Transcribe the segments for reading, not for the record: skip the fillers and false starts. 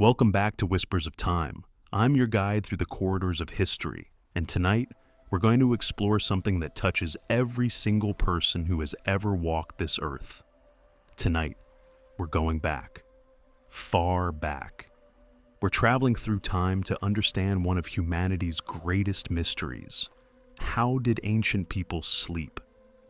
Welcome back to Whispers of Time. I'm your guide through the corridors of history, and tonight we're going to explore something that touches every single person who has ever walked this earth. Tonight, we're going back, far back. We're traveling through time to understand one of humanity's greatest mysteries. How did ancient people sleep?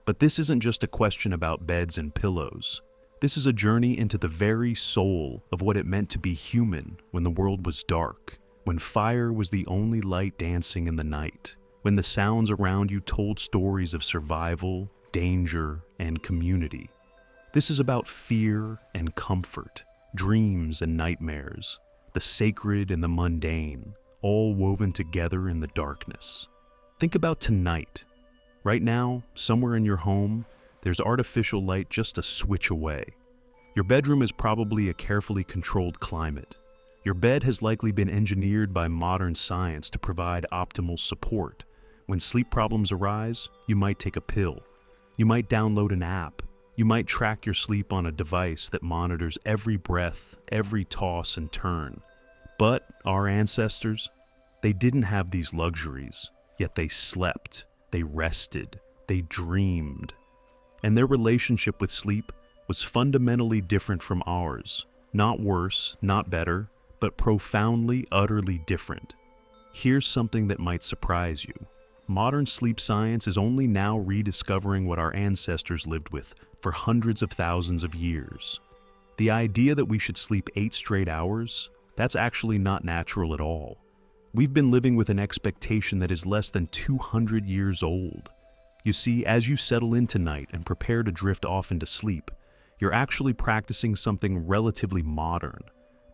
But this isn't just a question about beds and pillows. This is a journey into the very soul of what it meant to be human when the world was dark, when fire was the only light dancing in the night, when the sounds around you told stories of survival, danger, and community. This is about fear and comfort, dreams and nightmares, the sacred and the mundane, all woven together in the darkness. Think about tonight. Right now, somewhere in your home, there's artificial light just a switch away. Your bedroom is probably a carefully controlled climate. Your bed has likely been engineered by modern science to provide optimal support. When sleep problems arise, you might take a pill. You might download an app. You might track your sleep on a device that monitors every breath, every toss and turn. But our ancestors, they didn't have these luxuries, yet they slept, they rested, they dreamed. And their relationship with sleep was fundamentally different from ours. Not worse, not better, but profoundly, utterly different. Here's something that might surprise you. Modern sleep science is only now rediscovering what our ancestors lived with for hundreds of thousands of years. The idea that we should sleep 8 straight hours, that's actually not natural at all. We've been living with an expectation that is less than 200 years old. You see, as you settle in tonight and prepare to drift off into sleep, you're actually practicing something relatively modern,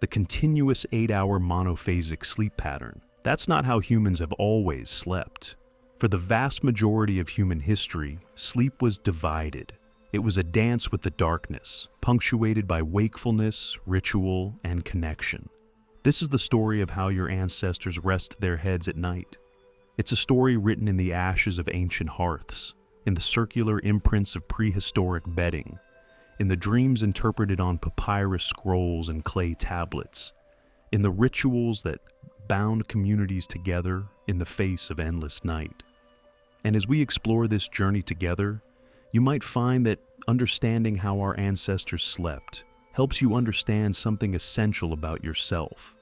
the continuous 8-hour monophasic sleep pattern. That's not how humans have always slept. For the vast majority of human history, sleep was divided. It was a dance with the darkness, punctuated by wakefulness, ritual, and connection. This is the story of how your ancestors rest their heads at night. It's a story written in the ashes of ancient hearths, in the circular imprints of prehistoric bedding, in the dreams interpreted on papyrus scrolls and clay tablets, in the rituals that bound communities together in the face of endless night. And as we explore this journey together, you might find that understanding how our ancestors slept helps you understand something essential about yourself,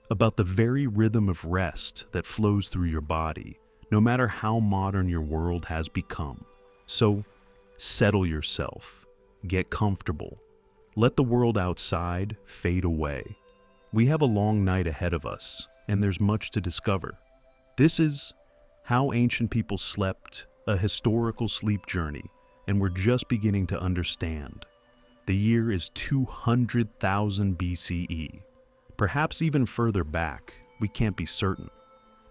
about the very rhythm of rest that flows through your body, no matter how modern your world has become. So, settle yourself, get comfortable, let the world outside fade away. We have a long night ahead of us, and there's much to discover. This is How Ancient People Slept, a historical sleep journey, and we're just beginning to understand. The year is 200,000 BCE. Perhaps even further back, we can't be certain.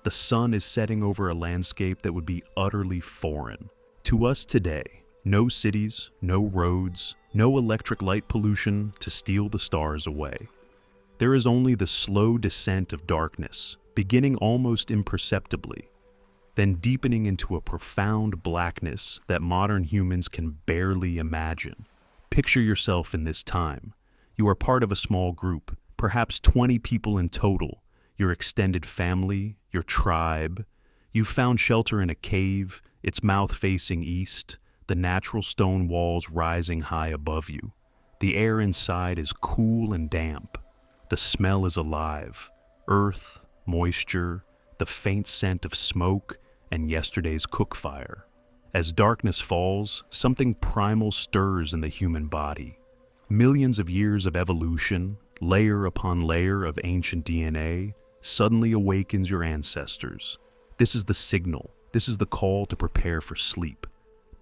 The sun is setting over a landscape that would be utterly foreign. To us today, no cities, no roads, no electric light pollution to steal the stars away. There is only the slow descent of darkness, beginning almost imperceptibly, then deepening into a profound blackness that modern humans can barely imagine. Picture yourself in this time. You are part of a small group, perhaps 20 people in total, your extended family, your tribe. You've found shelter in a cave, its mouth facing east, the natural stone walls rising high above you. The air inside is cool and damp. The smell is alive. Earth, moisture, the faint scent of smoke, and yesterday's cook fire. As darkness falls, something primal stirs in the human body. Millions of years of evolution, layer upon layer of ancient DNA, suddenly awakens your ancestors. This is the signal. This is the call to prepare for sleep.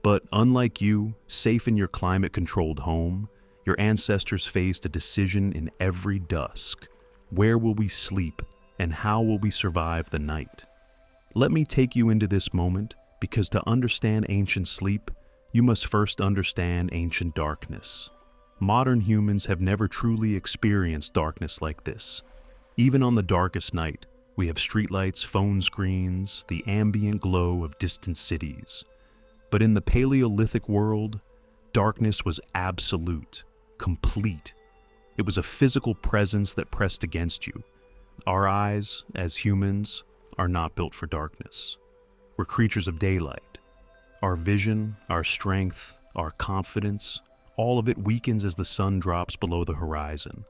But unlike you, safe in your climate-controlled home, your ancestors faced a decision in every dusk. Where will we sleep, and how will we survive the night? Let me take you into this moment, because to understand ancient sleep, you must first understand ancient darkness. Modern humans have never truly experienced darkness like this. Even on the darkest night, we have streetlights, phone screens, the ambient glow of distant cities. But in the Paleolithic world, darkness was absolute, complete. It was a physical presence that pressed against you. Our eyes, as humans, are not built for darkness. We're creatures of daylight. Our vision, our strength, our confidence, all of it weakens as the sun drops below the horizon.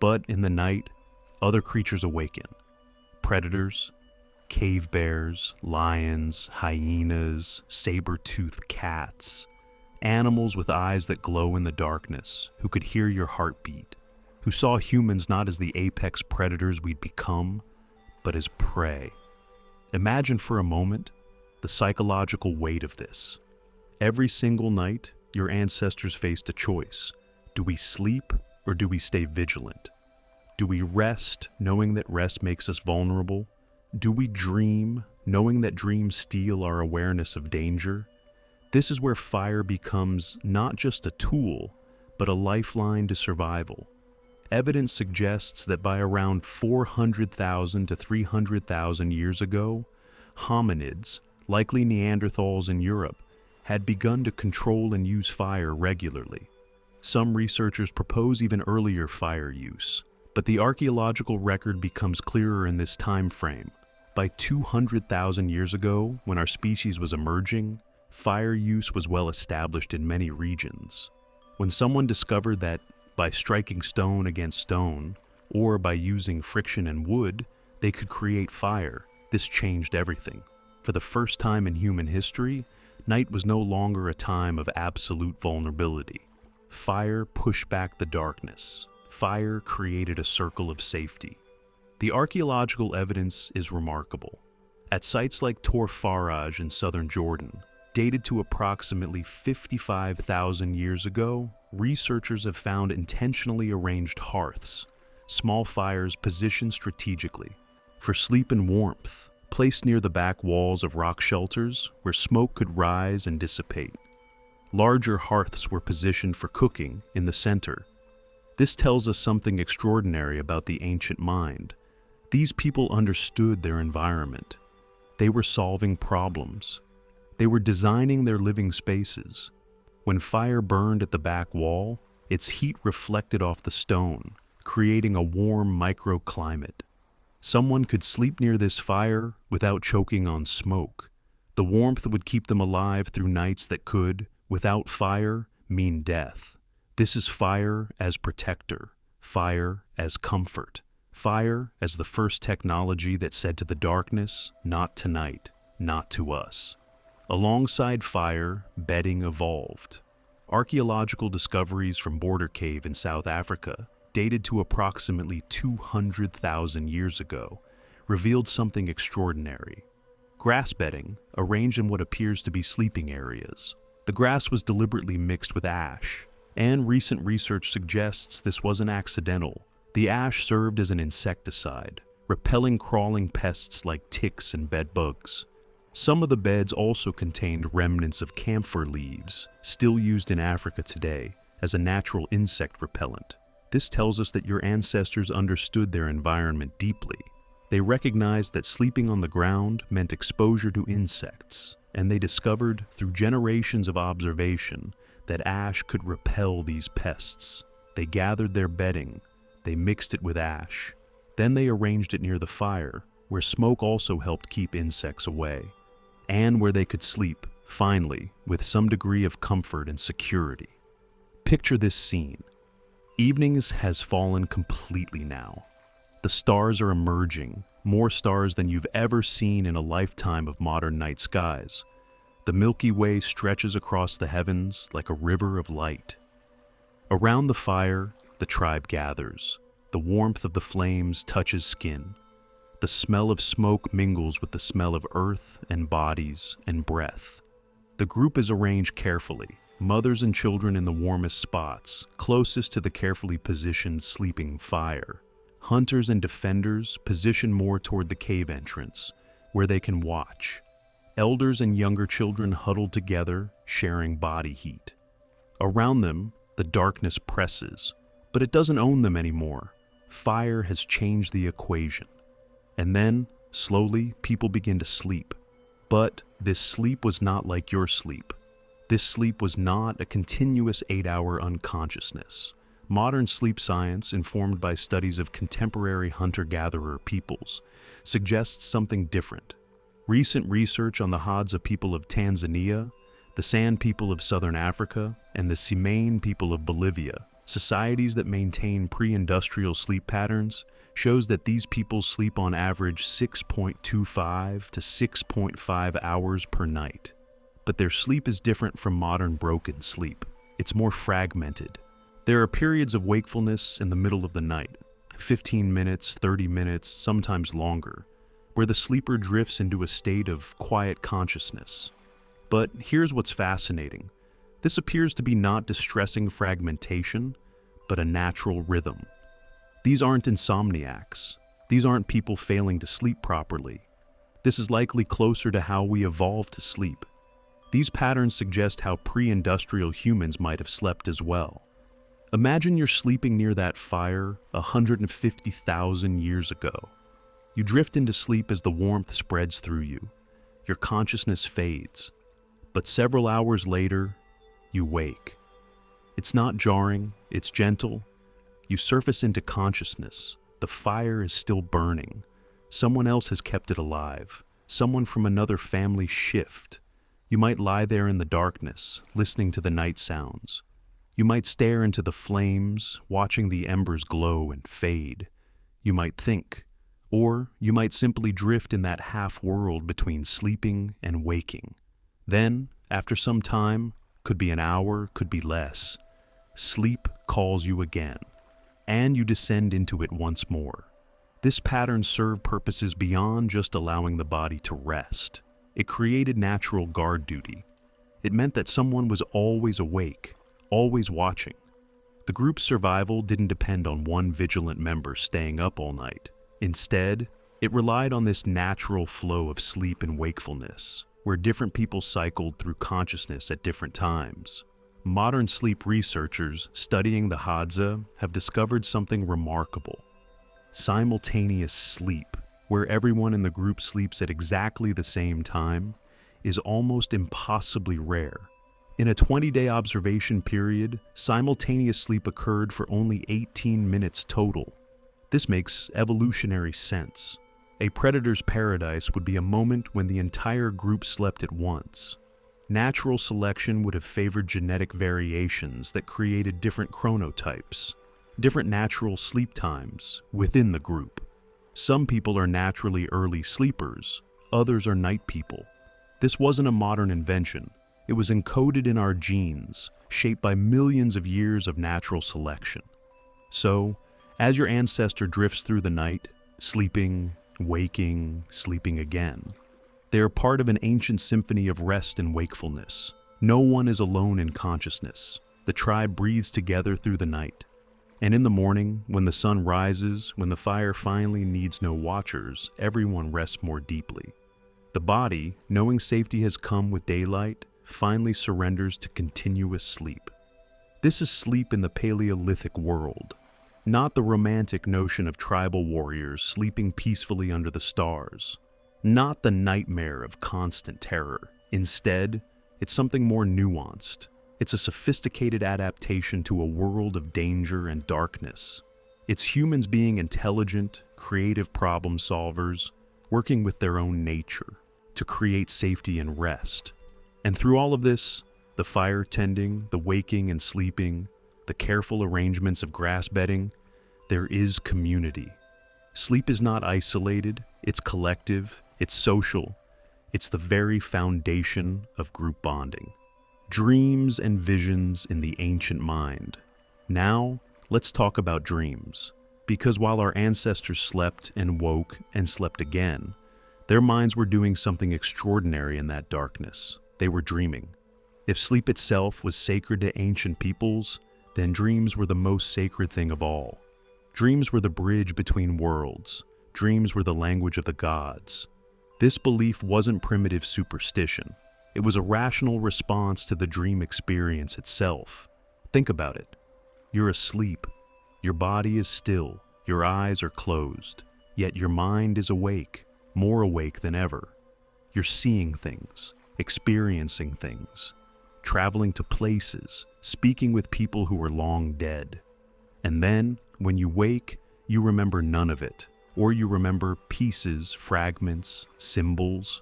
But in the night, other creatures awaken. Predators, cave bears, lions, hyenas, saber-toothed cats. Animals with eyes that glow in the darkness, who could hear your heartbeat, who saw humans not as the apex predators we'd become, but as prey. Imagine for a moment the psychological weight of this. Every single night, your ancestors faced a choice. Do we sleep or do we stay vigilant? Do we rest, knowing that rest makes us vulnerable? Do we dream, knowing that dreams steal our awareness of danger? This is where fire becomes not just a tool, but a lifeline to survival. Evidence suggests that by around 400,000 to 300,000 years ago, hominids, likely Neanderthals in Europe, had begun to control and use fire regularly. Some researchers propose even earlier fire use, but the archaeological record becomes clearer in this time frame. By 200,000 years ago, when our species was emerging, fire use was well established in many regions. When someone discovered that by striking stone against stone, or by using friction and wood, they could create fire, this changed everything. For the first time in human history, night was no longer a time of absolute vulnerability. Fire pushed back the darkness. Fire created a circle of safety. The archaeological evidence is remarkable. At sites like Tor Faraj in southern Jordan, dated to approximately 55,000 years ago, researchers have found intentionally arranged hearths, small fires positioned strategically, for sleep and warmth, placed near the back walls of rock shelters where smoke could rise and dissipate. Larger hearths were positioned for cooking in the center. This tells us something extraordinary about the ancient mind. These people understood their environment. They were solving problems. They were designing their living spaces. When fire burned at the back wall, its heat reflected off the stone, creating a warm microclimate. Someone could sleep near this fire without choking on smoke. The warmth would keep them alive through nights that could, without fire, mean death. This is fire as protector, fire as comfort, fire as the first technology that said to the darkness, not tonight, not to us. Alongside fire, bedding evolved. Archaeological discoveries from Border Cave in South Africa, dated to approximately 200,000 years ago, revealed something extraordinary. Grass bedding, arranged in what appears to be sleeping areas. The grass was deliberately mixed with ash, and recent research suggests this wasn't accidental. The ash served as an insecticide, repelling crawling pests like ticks and bedbugs. Some of the beds also contained remnants of camphor leaves, still used in Africa today as a natural insect repellent. This tells us that your ancestors understood their environment deeply. They recognized that sleeping on the ground meant exposure to insects, and they discovered, through generations of observation, that ash could repel these pests. They gathered their bedding, they mixed it with ash, then they arranged it near the fire, where smoke also helped keep insects away, and where they could sleep, finally, with some degree of comfort and security. Picture this scene. Evenings has fallen completely now. The stars are emerging, more stars than you've ever seen in a lifetime of modern night skies. The Milky Way stretches across the heavens like a river of light. Around the fire, the tribe gathers. The warmth of the flames touches skin. The smell of smoke mingles with the smell of earth and bodies and breath. The group is arranged carefully, mothers and children in the warmest spots, closest to the carefully positioned sleeping fire. Hunters and defenders position more toward the cave entrance, where they can watch. Elders and younger children huddled together, sharing body heat. Around them, the darkness presses, but it doesn't own them anymore. Fire has changed the equation. And then, slowly, people begin to sleep. But this sleep was not like your sleep. This sleep was not a continuous 8-hour unconsciousness, Modern sleep science, informed by studies of contemporary hunter-gatherer peoples, suggests something different. Recent research on the Hadza people of Tanzania, the San people of southern Africa, and the Simane people of Bolivia, societies that maintain pre-industrial sleep patterns, shows that these peoples sleep on average 6.25 to 6.5 hours per night. But their sleep is different from modern broken sleep. It's more fragmented. There are periods of wakefulness in the middle of the night, 15 minutes, 30 minutes, sometimes longer, where the sleeper drifts into a state of quiet consciousness. But here's what's fascinating. This appears to be not distressing fragmentation, but a natural rhythm. These aren't insomniacs. These aren't people failing to sleep properly. This is likely closer to how we evolved to sleep. These patterns suggest how pre-industrial humans might have slept as well. Imagine you're sleeping near that fire 150,000 years ago. You drift into sleep as the warmth spreads through you. Your consciousness fades. But several hours later, you wake. It's not jarring, it's gentle. You surface into consciousness. The fire is still burning. Someone else has kept it alive. Someone from another family shift. You might lie there in the darkness, listening to the night sounds. You might stare into the flames, watching the embers glow and fade. You might think, or you might simply drift in that half-world between sleeping and waking. Then, after some time, could be an hour, could be less, sleep calls you again, and you descend into it once more. This pattern served purposes beyond just allowing the body to rest. It created natural guard duty. It meant that someone was always awake, always watching. The group's survival didn't depend on one vigilant member staying up all night. Instead, it relied on this natural flow of sleep and wakefulness, where different people cycled through consciousness at different times. Modern sleep researchers studying the Hadza have discovered something remarkable. Simultaneous sleep, where everyone in the group sleeps at exactly the same time, is almost impossibly rare. In a 20-day observation period, simultaneous sleep occurred for only 18 minutes total. This makes evolutionary sense. A predator's paradise would be a moment when the entire group slept at once. Natural selection would have favored genetic variations that created different chronotypes, different natural sleep times within the group. Some people are naturally early sleepers, others are night people. This wasn't a modern invention. It was encoded in our genes, shaped by millions of years of natural selection. So, as your ancestor drifts through the night, sleeping, waking, sleeping again, they are part of an ancient symphony of rest and wakefulness. No one is alone in consciousness. The tribe breathes together through the night. And in the morning, when the sun rises, when the fire finally needs no watchers, everyone rests more deeply. The body, knowing safety has come with daylight, finally surrenders to continuous sleep. This is sleep in the Paleolithic world, not the romantic notion of tribal warriors sleeping peacefully under the stars, not the nightmare of constant terror. Instead, it's something more nuanced. It's a sophisticated adaptation to a world of danger and darkness. It's humans being intelligent, creative problem solvers, working with their own nature to create safety and rest. And through all of this, the fire tending, the waking and sleeping, the careful arrangements of grass bedding, there is community. Sleep is not isolated, it's collective, it's social, it's the very foundation of group bonding. Dreams and visions in the ancient mind. Now, let's talk about dreams. Because while our ancestors slept and woke and slept again, their minds were doing something extraordinary in that darkness. They were dreaming. If sleep itself was sacred to ancient peoples, then dreams were the most sacred thing of all. Dreams were the bridge between worlds. Dreams were the language of the gods. This belief wasn't primitive superstition. It was a rational response to the dream experience itself. Think about it. You're asleep. Your body is still. Your eyes are closed. Yet your mind is awake, more awake than ever. You're seeing things, experiencing things, traveling to places, speaking with people who are long dead. And then, when you wake, you remember none of it, or you remember pieces, fragments, symbols.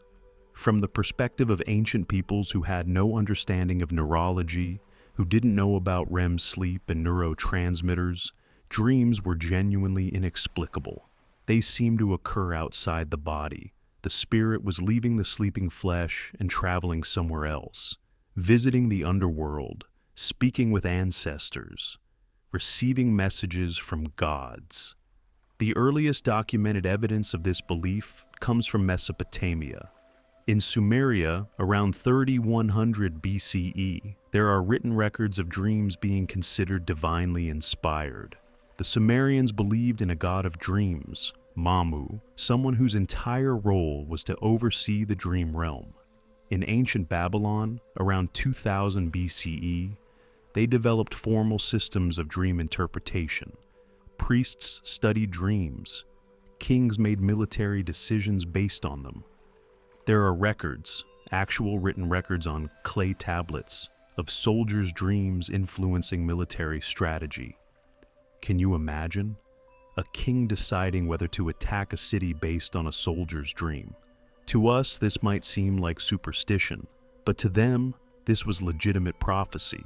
From the perspective of ancient peoples who had no understanding of neurology, who didn't know about REM sleep and neurotransmitters, dreams were genuinely inexplicable. They seemed to occur outside the body. The spirit was leaving the sleeping flesh and traveling somewhere else, visiting the underworld, speaking with ancestors, receiving messages from gods. The earliest documented evidence of this belief comes from Mesopotamia. In Sumeria, around 3100 BCE, there are written records of dreams being considered divinely inspired. The Sumerians believed in a god of dreams, Mamu, someone whose entire role was to oversee the dream realm. In ancient Babylon, around 2000 BCE, they developed formal systems of dream interpretation. Priests studied dreams. Kings made military decisions based on them. There are records, actual written records on clay tablets, of soldiers' dreams influencing military strategy. Can you imagine? A king deciding whether to attack a city based on a soldier's dream. To us, this might seem like superstition, but to them, this was legitimate prophecy.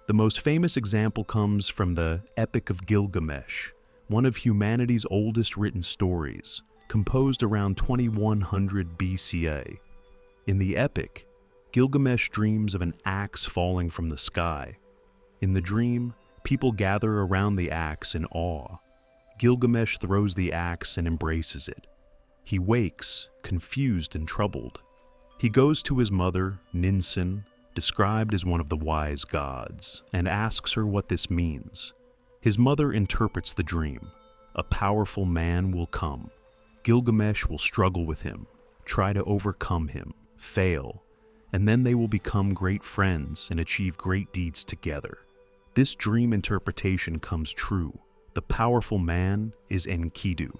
The most famous example comes from the Epic of Gilgamesh, one of humanity's oldest written stories, composed around 2100 BCA. In the epic, Gilgamesh dreams of an axe falling from the sky. In the dream, people gather around the axe in awe. Gilgamesh throws the axe and embraces it. He wakes, confused and troubled. He goes to his mother, Ninsun, described as one of the wise gods, and asks her what this means. His mother interprets the dream. A powerful man will come. Gilgamesh will struggle with him, try to overcome him, fail, and then they will become great friends and achieve great deeds together. This dream interpretation comes true. The powerful man is Enkidu.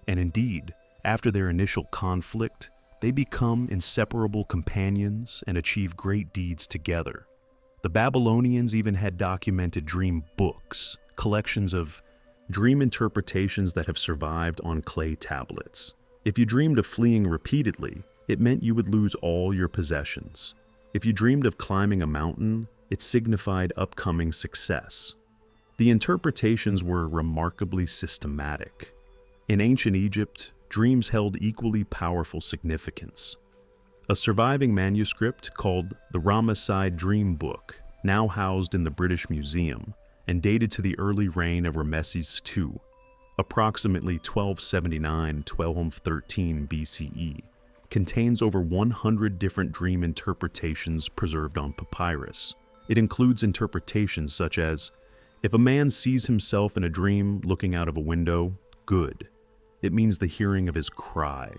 And indeed, after their initial conflict, they become inseparable companions and achieve great deeds together. The Babylonians even had documented dream books, collections of dream interpretations that have survived on clay tablets. If you dreamed of fleeing repeatedly, it meant you would lose all your possessions. If you dreamed of climbing a mountain, it signified upcoming success. The interpretations were remarkably systematic. In ancient Egypt, dreams held equally powerful significance. A surviving manuscript called the Ramesside Dream Book, now housed in the British Museum, and dated to the early reign of Ramesses II, approximately 1279-1213 BCE, contains over 100 different dream interpretations preserved on papyrus. It includes interpretations such as, if a man sees himself in a dream looking out of a window, good. It means the hearing of his cry.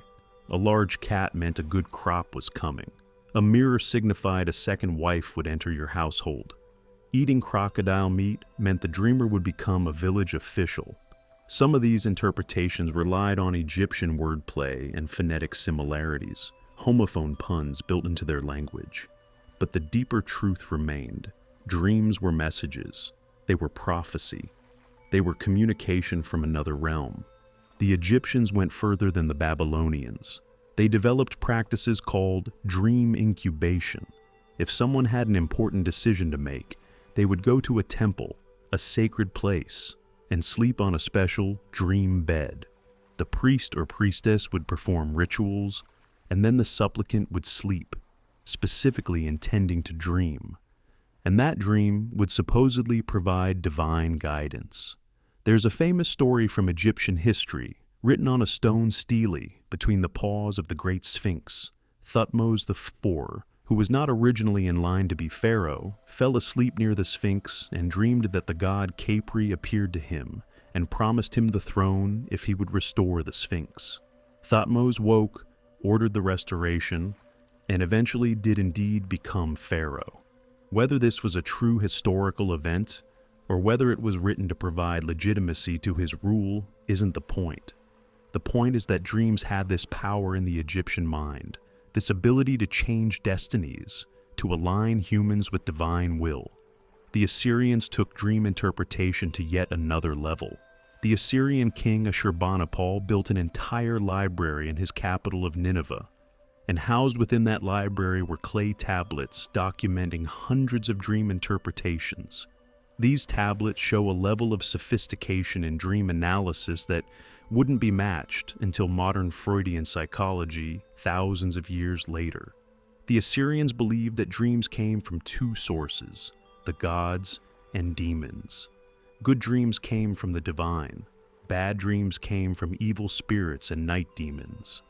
A large cat meant a good crop was coming. A mirror signified a second wife would enter your household. Eating crocodile meat meant the dreamer would become a village official. Some of these interpretations relied on Egyptian wordplay and phonetic similarities, homophone puns built into their language. But the deeper truth remained. Dreams were messages. They were prophecy. They were communication from another realm. The Egyptians went further than the Babylonians. They developed practices called dream incubation. If someone had an important decision to make, they would go to a temple, a sacred place, and sleep on a special dream bed. The priest or priestess would perform rituals, and then the supplicant would sleep, specifically intending to dream. And that dream would supposedly provide divine guidance. There's a famous story from Egyptian history, written on a stone stele between the paws of the great Sphinx. Thutmose IV, who was not originally in line to be pharaoh, fell asleep near the Sphinx and dreamed that the god Khepri appeared to him and promised him the throne if he would restore the Sphinx. Thutmose woke, ordered the restoration, and eventually did indeed become pharaoh. Whether this was a true historical event, or whether it was written to provide legitimacy to his rule, isn't the point. The point is that dreams had this power in the Egyptian mind, this ability to change destinies, to align humans with divine will. The Assyrians took dream interpretation to yet another level. The Assyrian king Ashurbanipal built an entire library in his capital of Nineveh, and housed within that library were clay tablets documenting hundreds of dream interpretations. These tablets show a level of sophistication in dream analysis that wouldn't be matched until modern Freudian psychology thousands of years later. The Assyrians believed that dreams came from two sources, the gods and demons. Good dreams came from the divine. Bad dreams came from evil spirits and night demons.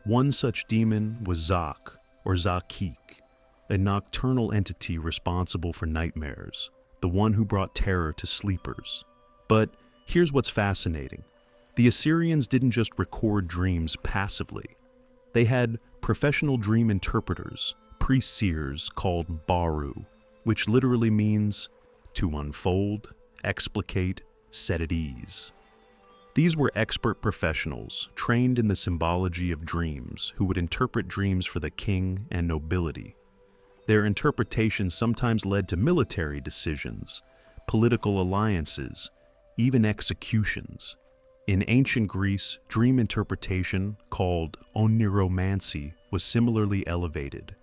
One such demon was Zak, or Zakik, a nocturnal entity responsible for nightmares, the one who brought terror to sleepers. But here's what's fascinating. The Assyrians didn't just record dreams passively. They had professional dream interpreters, priest-seers called baru, which literally means to unfold, explicate, set at ease. These were expert professionals trained in the symbology of dreams who would interpret dreams for the king and nobility. Their interpretations sometimes led to military decisions, political alliances, even executions. In ancient Greece, dream interpretation, called oniromancy, was similarly elevated.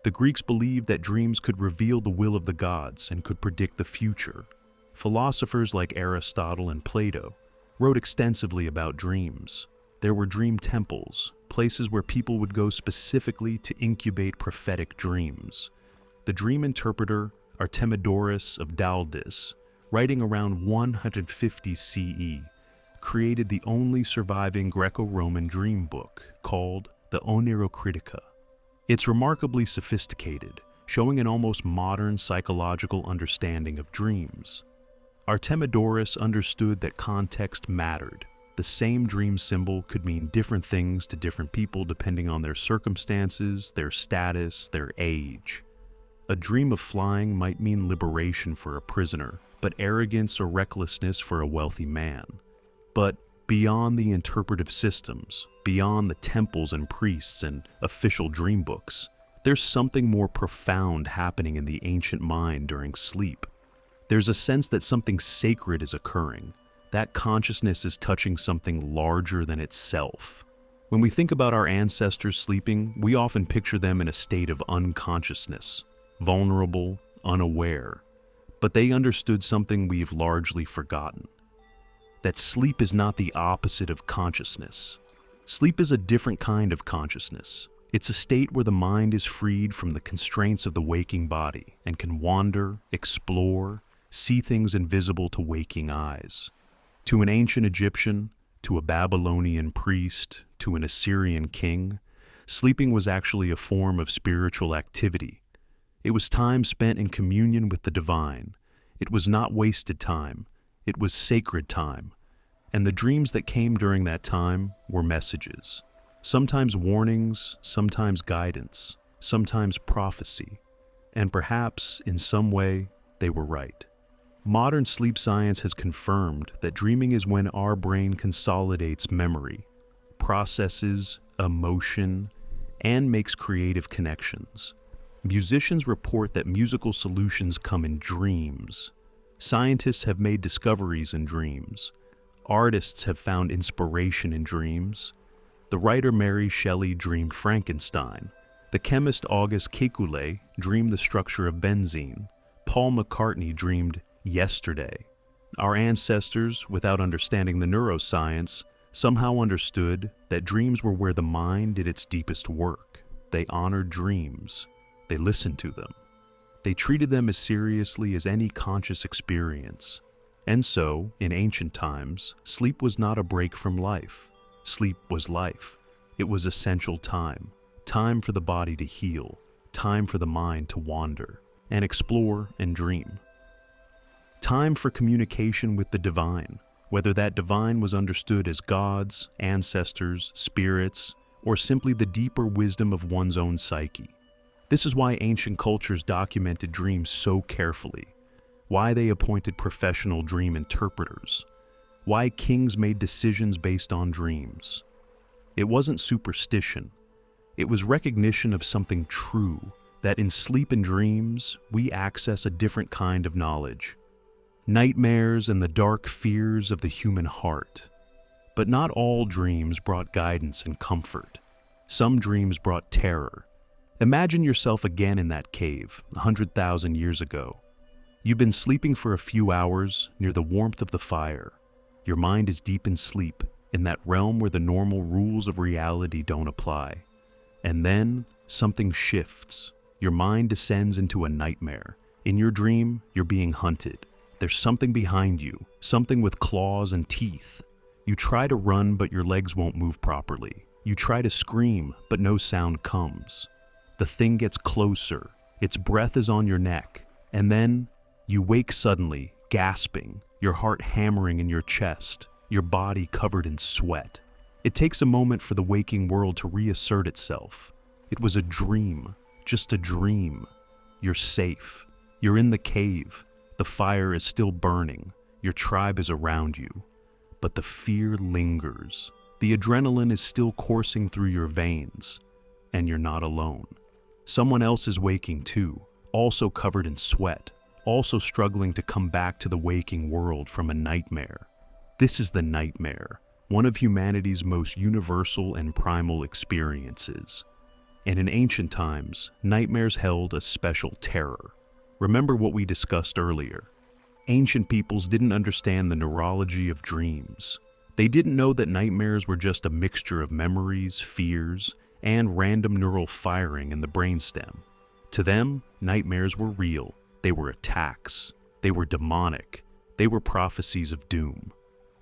The Greeks believed that dreams could reveal the will of the gods and could predict the future. Philosophers like Aristotle and Plato wrote extensively about dreams. There were dream temples, places where people would go specifically to incubate prophetic dreams. The dream interpreter, Artemidorus of Daldis, writing around 150 CE, created the only surviving Greco-Roman dream book, called the Onirocritica. It's remarkably sophisticated, showing an almost modern psychological understanding of dreams. Artemidorus understood that context mattered. The same dream symbol could mean different things to different people depending on their circumstances, their status, their age. A dream of flying might mean liberation for a prisoner, but arrogance or recklessness for a wealthy man. But beyond the interpretive systems, beyond the temples and priests and official dream books, there's something more profound happening in the ancient mind during sleep. There's a sense that something sacred is occurring. That consciousness is touching something larger than itself. When we think about our ancestors sleeping, we often picture them in a state of unconsciousness, vulnerable, unaware. But they understood something we've largely forgotten. That sleep is not the opposite of consciousness. Sleep is a different kind of consciousness. It's a state where the mind is freed from the constraints of the waking body and can wander, explore, see things invisible to waking eyes. To an ancient Egyptian, to a Babylonian priest, to an Assyrian king, sleeping was actually a form of spiritual activity. It was time spent in communion with the divine. It was not wasted time. It was sacred time. And the dreams that came during that time were messages. Sometimes warnings, sometimes guidance, sometimes prophecy. And perhaps, in some way, they were right. Modern sleep science has confirmed that dreaming is when our brain consolidates memory, processes emotion, and makes creative connections. Musicians report that musical solutions come in dreams. Scientists have made discoveries in dreams. Artists have found inspiration in dreams. The writer Mary Shelley dreamed Frankenstein. The chemist Auguste Kekulé dreamed the structure of benzene. Paul McCartney dreamed Yesterday. Our ancestors, without understanding the neuroscience, somehow understood that dreams were where the mind did its deepest work. They honored dreams. They listened to them. They treated them as seriously as any conscious experience. And so, in ancient times, sleep was not a break from life. Sleep was life. It was essential time. Time for the body to heal. Time for the mind to wander and explore and dream. Time for communication with the divine, whether that divine was understood as gods, ancestors, spirits, or simply the deeper wisdom of one's own psyche. This is why ancient cultures documented dreams so carefully, why they appointed professional dream interpreters, why kings made decisions based on dreams. It wasn't superstition. It was recognition of something true, that in sleep and dreams, we access a different kind of knowledge. Nightmares and the dark fears of the human heart. But not all dreams brought guidance and comfort. Some dreams brought terror. Imagine yourself again in that cave, 100,000 years ago. You've been sleeping for a few hours near the warmth of the fire. Your mind is deep in sleep, in that realm where the normal rules of reality don't apply. And then, something shifts. Your mind descends into a nightmare. In your dream, you're being hunted. There's something behind you, something with claws and teeth. You try to run, but your legs won't move properly. You try to scream, but no sound comes. The thing gets closer. Its breath is on your neck. And then, you wake suddenly, gasping, your heart hammering in your chest, your body covered in sweat. It takes a moment for the waking world to reassert itself. It was a dream, just a dream. You're safe. You're in the cave. The fire is still burning. Your tribe is around you. But the fear lingers. The adrenaline is still coursing through your veins. And you're not alone. Someone else is waking too, also covered in sweat, also struggling to come back to the waking world from a nightmare. This is the nightmare, one of humanity's most universal and primal experiences. And in ancient times, nightmares held a special terror. Remember what we discussed earlier. Ancient peoples didn't understand the neurology of dreams. They didn't know that nightmares were just a mixture of memories, fears, and random neural firing in the brainstem. To them, nightmares were real. They were attacks. They were demonic. They were prophecies of doom.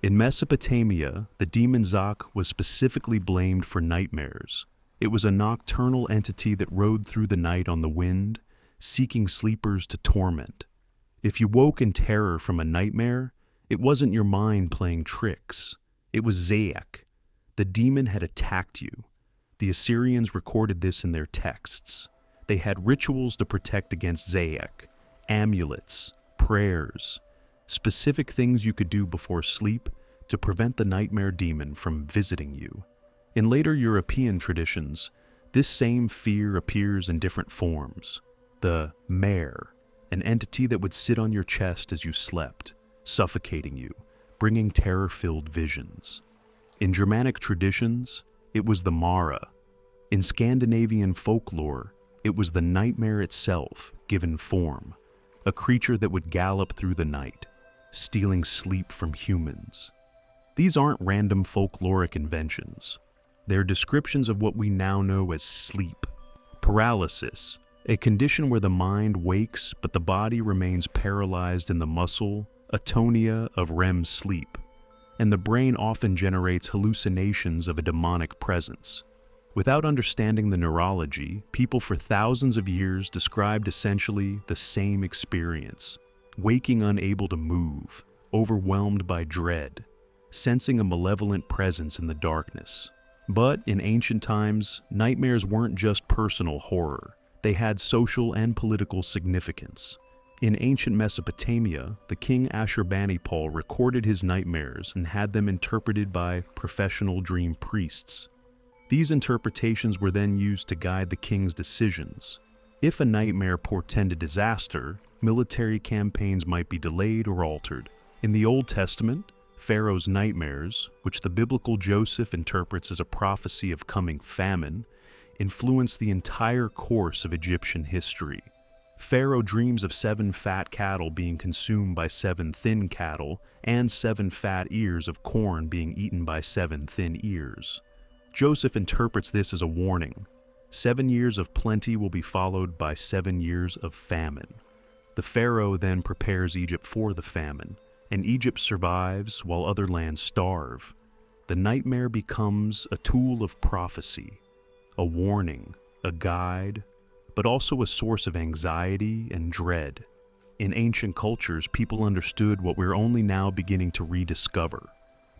In Mesopotamia, the demon Zak was specifically blamed for nightmares. It was a nocturnal entity that rode through the night on the wind, seeking sleepers to torment. If you woke in terror from a nightmare, it wasn't your mind playing tricks. It was Zayak. The demon had attacked you. The Assyrians recorded this in their texts. They had rituals to protect against Zayak, amulets, prayers, specific things you could do before sleep to prevent the nightmare demon from visiting you. In later European traditions, this same fear appears in different forms. The mare, an entity that would sit on your chest as you slept, suffocating you, bringing terror-filled visions. In Germanic traditions, it was the Mara. In Scandinavian folklore, it was the nightmare itself, given form, a creature that would gallop through the night, stealing sleep from humans. These aren't random folkloric inventions. They're descriptions of what we now know as sleep. Paralysis, a condition where the mind wakes but the body remains paralyzed in the muscle, atonia of REM sleep, and the brain often generates hallucinations of a demonic presence. Without understanding the neurology, people for thousands of years described essentially the same experience, waking unable to move, overwhelmed by dread, sensing a malevolent presence in the darkness. But in ancient times, nightmares weren't just personal horror. They had social and political significance. In ancient Mesopotamia, the king Ashurbanipal recorded his nightmares and had them interpreted by professional dream priests. These interpretations were then used to guide the king's decisions. If a nightmare portended disaster, military campaigns might be delayed or altered. In the Old Testament, Pharaoh's nightmares, which the biblical Joseph interprets as a prophecy of coming famine, influenced the entire course of Egyptian history. Pharaoh dreams of 7 fat cattle being consumed by 7 thin cattle and 7 fat ears of corn being eaten by 7 thin ears. Joseph interprets this as a warning. 7 years of plenty will be followed by 7 years of famine. The Pharaoh then prepares Egypt for the famine, and Egypt survives while other lands starve. The nightmare becomes a tool of prophecy, a warning, a guide, but also a source of anxiety and dread. In ancient cultures, people understood what we're only now beginning to rediscover,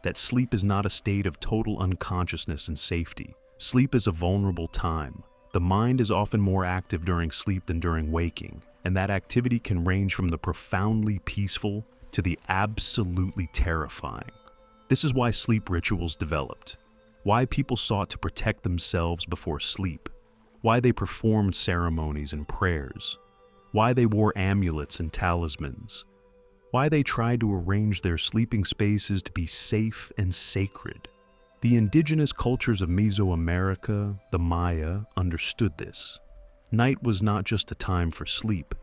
that sleep is not a state of total unconsciousness and safety. Sleep is a vulnerable time. The mind is often more active during sleep than during waking, and that activity can range from the profoundly peaceful to the absolutely terrifying. This is why sleep rituals developed, why people sought to protect themselves before sleep. why they performed ceremonies and prayers, why they wore amulets and talismans, why they tried to arrange their sleeping spaces to be safe and sacred. The indigenous cultures of Mesoamerica, the Maya, understood this. Night was not just a time for sleep.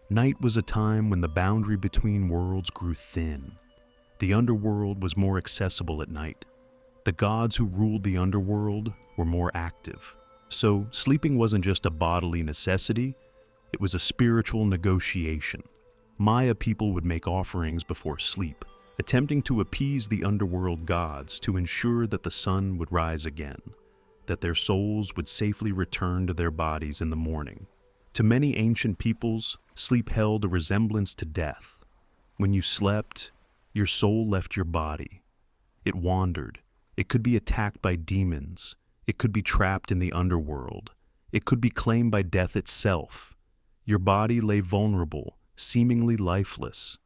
Night was a time when the boundary between worlds grew thin. The underworld was more accessible at night. The gods who ruled the underworld were more active. So sleeping wasn't just a bodily necessity, it was a spiritual negotiation. Maya people would make offerings before sleep, attempting to appease the underworld gods to ensure that the sun would rise again, that their souls would safely return to their bodies in the morning. To many ancient peoples, sleep held a resemblance to death. When you slept, your soul left your body. It wandered. It could be attacked by demons. It could be trapped in the underworld. It could be claimed by death itself. Your body lay vulnerable, seemingly lifeless.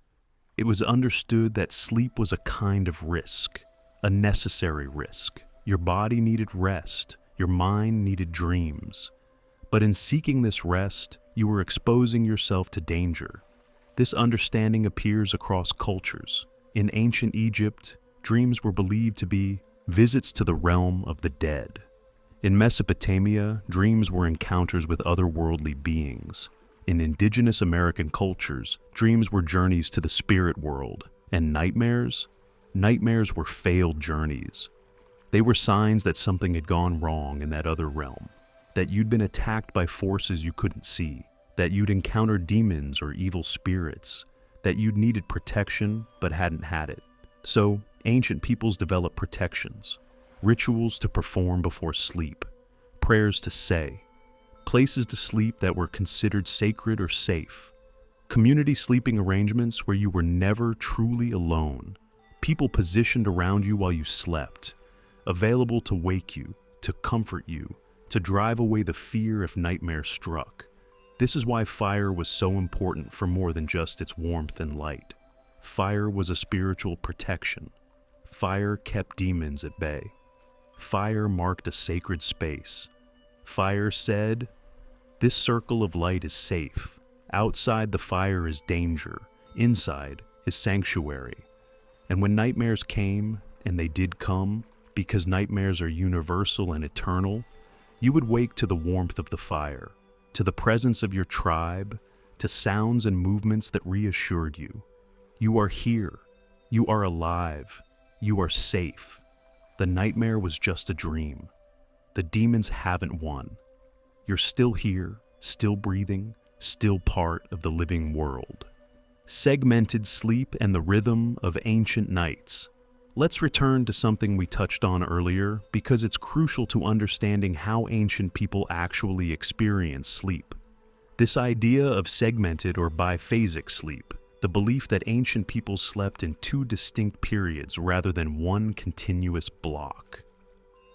It was understood that sleep was a kind of risk, a necessary risk. Your body needed rest. Your mind needed dreams. But in seeking this rest, you were exposing yourself to danger. This understanding appears across cultures. In ancient Egypt, dreams were believed to be visits to the realm of the dead. In Mesopotamia, dreams were encounters with otherworldly beings. In indigenous American cultures, dreams were journeys to the spirit world. And nightmares? Nightmares were failed journeys. They were signs that something had gone wrong in that other realm, that you'd been attacked by forces you couldn't see, that you'd encountered demons or evil spirits, that you'd needed protection but hadn't had it. So, ancient peoples developed protections, rituals to perform before sleep, prayers to say, places to sleep that were considered sacred or safe, community sleeping arrangements where you were never truly alone, people positioned around you while you slept, available to wake you, to comfort you, to drive away the fear if nightmare struck. This is why fire was so important for more than just its warmth and light. Fire was a spiritual protection. Fire kept demons at bay. Fire marked a sacred space. Fire said, "This circle of light is safe. Outside the fire is danger. Inside is sanctuary." And when nightmares came, and they did come, because nightmares are universal and eternal, you would wake to the warmth of the fire, to the presence of your tribe, to sounds and movements that reassured you. You are here. You are alive. You are safe. The nightmare was just a dream. The demons haven't won. You're still here, still breathing, still part of the living world. Segmented sleep and the rhythm of ancient nights. Let's return to something we touched on earlier because it's crucial to understanding how ancient people actually experience sleep. This idea of segmented or biphasic sleep, the belief that ancient people slept in two distinct periods rather than one continuous block.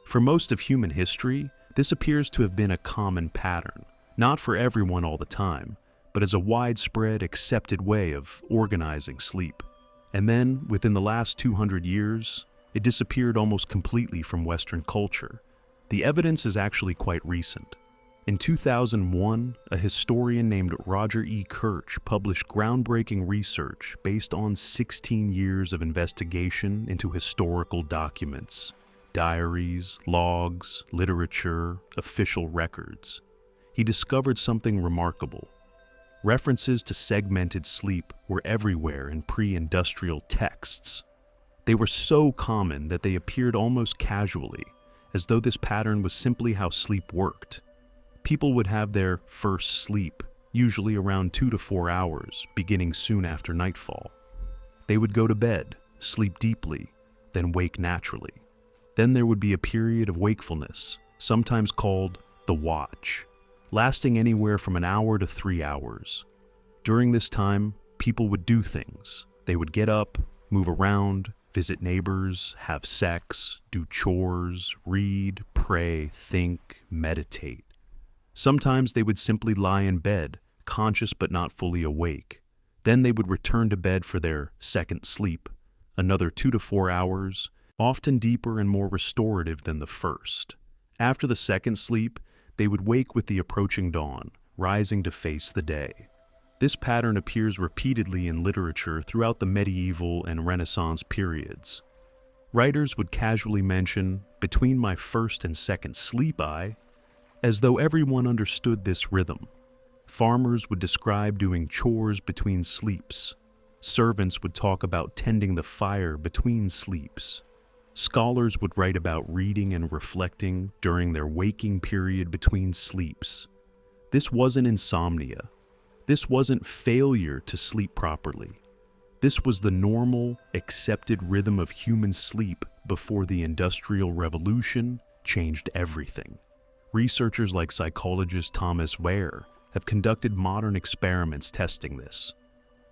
For most of human history, this appears to have been a common pattern, not for everyone all the time, but as a widespread, accepted way of organizing sleep. And then, within the last 200 years, it disappeared almost completely from Western culture. The evidence is actually quite recent. In 2001, a historian named Roger E. Kirch published groundbreaking research based on 16 years of investigation into historical documents, diaries, logs, literature, official records. He discovered something remarkable. References to segmented sleep were everywhere in pre-industrial texts. They were so common that they appeared almost casually, as though this pattern was simply how sleep worked. People would have their first sleep, usually around 2 to 4 hours, beginning soon after nightfall. They would go to bed, sleep deeply, then wake naturally. Then there would be a period of wakefulness, sometimes called the watch, lasting anywhere from an hour to 3 hours. During this time, people would do things. They would get up, move around, visit neighbors, have sex, do chores, read, pray, think, meditate. Sometimes they would simply lie in bed, conscious but not fully awake. Then they would return to bed for their second sleep, another 2 to 4 hours, often deeper and more restorative than the first. After the second sleep, they would wake with the approaching dawn, rising to face the day. This pattern appears repeatedly in literature throughout the medieval and Renaissance periods. Writers would casually mention, "between my first and second sleep I," as though everyone understood this rhythm. Farmers would describe doing chores between sleeps. Servants would talk about tending the fire between sleeps. Scholars would write about reading and reflecting during their waking period between sleeps. This wasn't insomnia. This wasn't failure to sleep properly. This was the normal, accepted rhythm of human sleep before the Industrial Revolution changed everything. Researchers like psychologist Thomas Ware have conducted modern experiments testing this.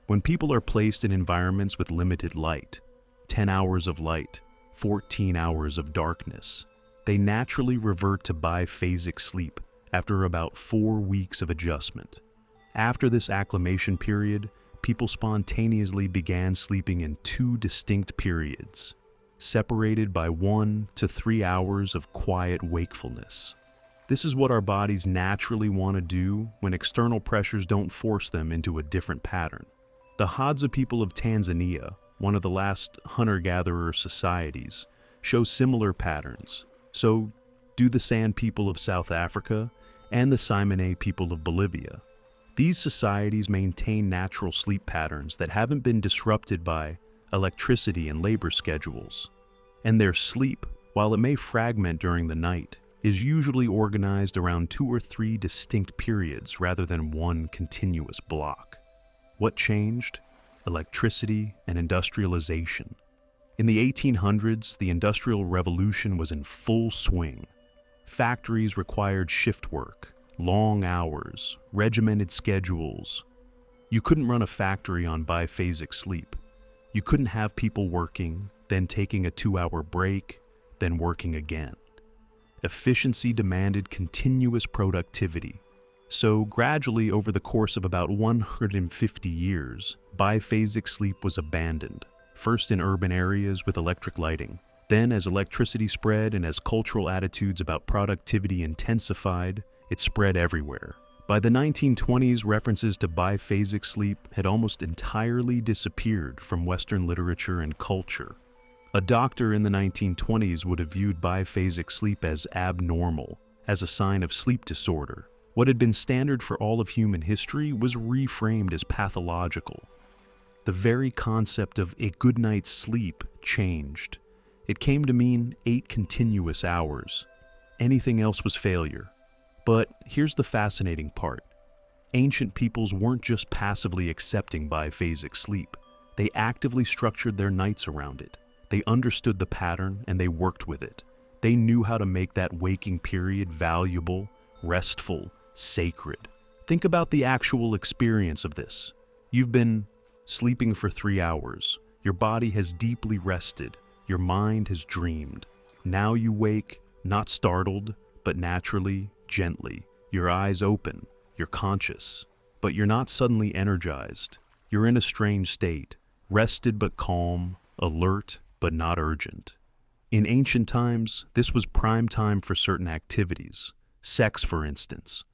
When people are placed in environments with limited light, 10 hours of light, 14 hours of darkness, they naturally revert to biphasic sleep after about 4 weeks of adjustment. After this acclimation period, people spontaneously began sleeping in 2 distinct periods, separated by 1 to 3 hours of quiet wakefulness. This is what our bodies naturally want to do when external pressures don't force them into a different pattern. The Hadza people of Tanzania, one of the last hunter-gatherer societies, show similar patterns. So do the San people of South Africa and the Simonay people of Bolivia. These societies maintain natural sleep patterns that haven't been disrupted by electricity and labor schedules. And their sleep, while it may fragment during the night, is usually organized around 2 or 3 distinct periods rather than one continuous block. What changed? Electricity and industrialization. In the 1800s, the Industrial Revolution was in full swing. Factories required shift work, long hours, regimented schedules. You couldn't run a factory on biphasic sleep. You couldn't have people working, then taking a 2-hour break, then working again. Efficiency demanded continuous productivity. So gradually, over the course of about 150 years, biphasic sleep was abandoned, first in urban areas with electric lighting. Then, as electricity spread and as cultural attitudes about productivity intensified, it spread everywhere. By the 1920s, references to biphasic sleep had almost entirely disappeared from Western literature and culture. A doctor in the 1920s would have viewed biphasic sleep as abnormal, as a sign of sleep disorder. What had been standard for all of human history was reframed as pathological. The very concept of a good night's sleep changed. It came to mean 8 continuous hours. Anything else was failure. But here's the fascinating part. Ancient peoples weren't just passively accepting biphasic sleep. They actively structured their nights around it. They understood the pattern and they worked with it. They knew how to make that waking period valuable, restful, sacred. Think about the actual experience of this. You've been sleeping for 3 hours. Your body has deeply rested. Your mind has dreamed. Now you wake, not startled, but naturally, gently. Your eyes open. You're conscious. But you're not suddenly energized. You're in a strange state, rested but calm, alert but not urgent. In ancient times, this was prime time for certain activities. Sex, for instance.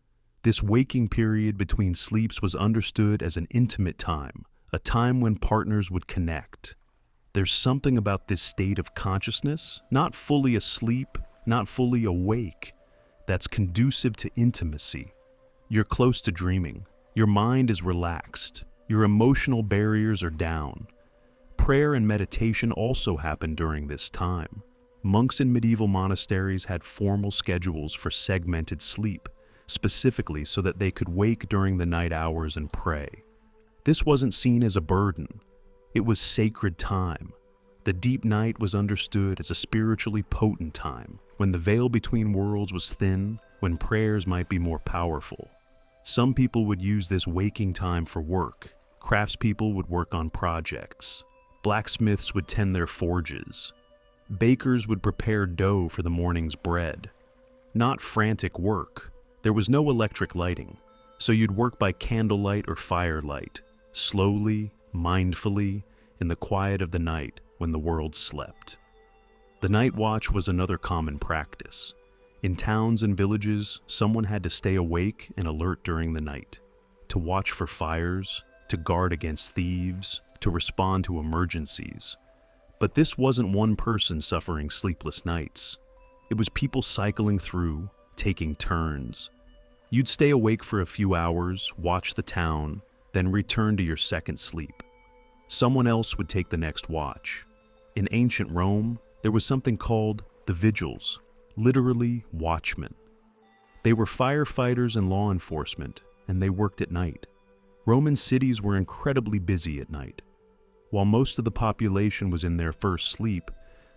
This waking period between sleeps was understood as an intimate time, a time when partners would connect. There's something about this state of consciousness, not fully asleep, not fully awake, that's conducive to intimacy. You're close to dreaming. Your mind is relaxed. Your emotional barriers are down. Prayer and meditation also happened during this time. Monks in medieval monasteries had formal schedules for segmented sleep, specifically so that they could wake during the night hours and pray. This wasn't seen as a burden. It was sacred time. The deep night was understood as a spiritually potent time, when the veil between worlds was thin, when prayers might be more powerful. Some people would use this waking time for work. Craftspeople would work on projects. Blacksmiths would tend their forges. Bakers would prepare dough for the morning's bread. Not frantic work. There was no electric lighting, so you'd work by candlelight or firelight, slowly, mindfully, in the quiet of the night when the world slept. The night watch was another common practice. In towns and villages, someone had to stay awake and alert during the night, to watch for fires, to guard against thieves, to respond to emergencies. But this wasn't one person suffering sleepless nights. It was people cycling through, taking turns. You'd stay awake for a few hours, watch the town, then return to your second sleep. Someone else would take the next watch. In ancient Rome, there was something called the vigils, literally watchmen. They were firefighters and law enforcement, and they worked at night. Roman cities were incredibly busy at night. While most of the population was in their first sleep,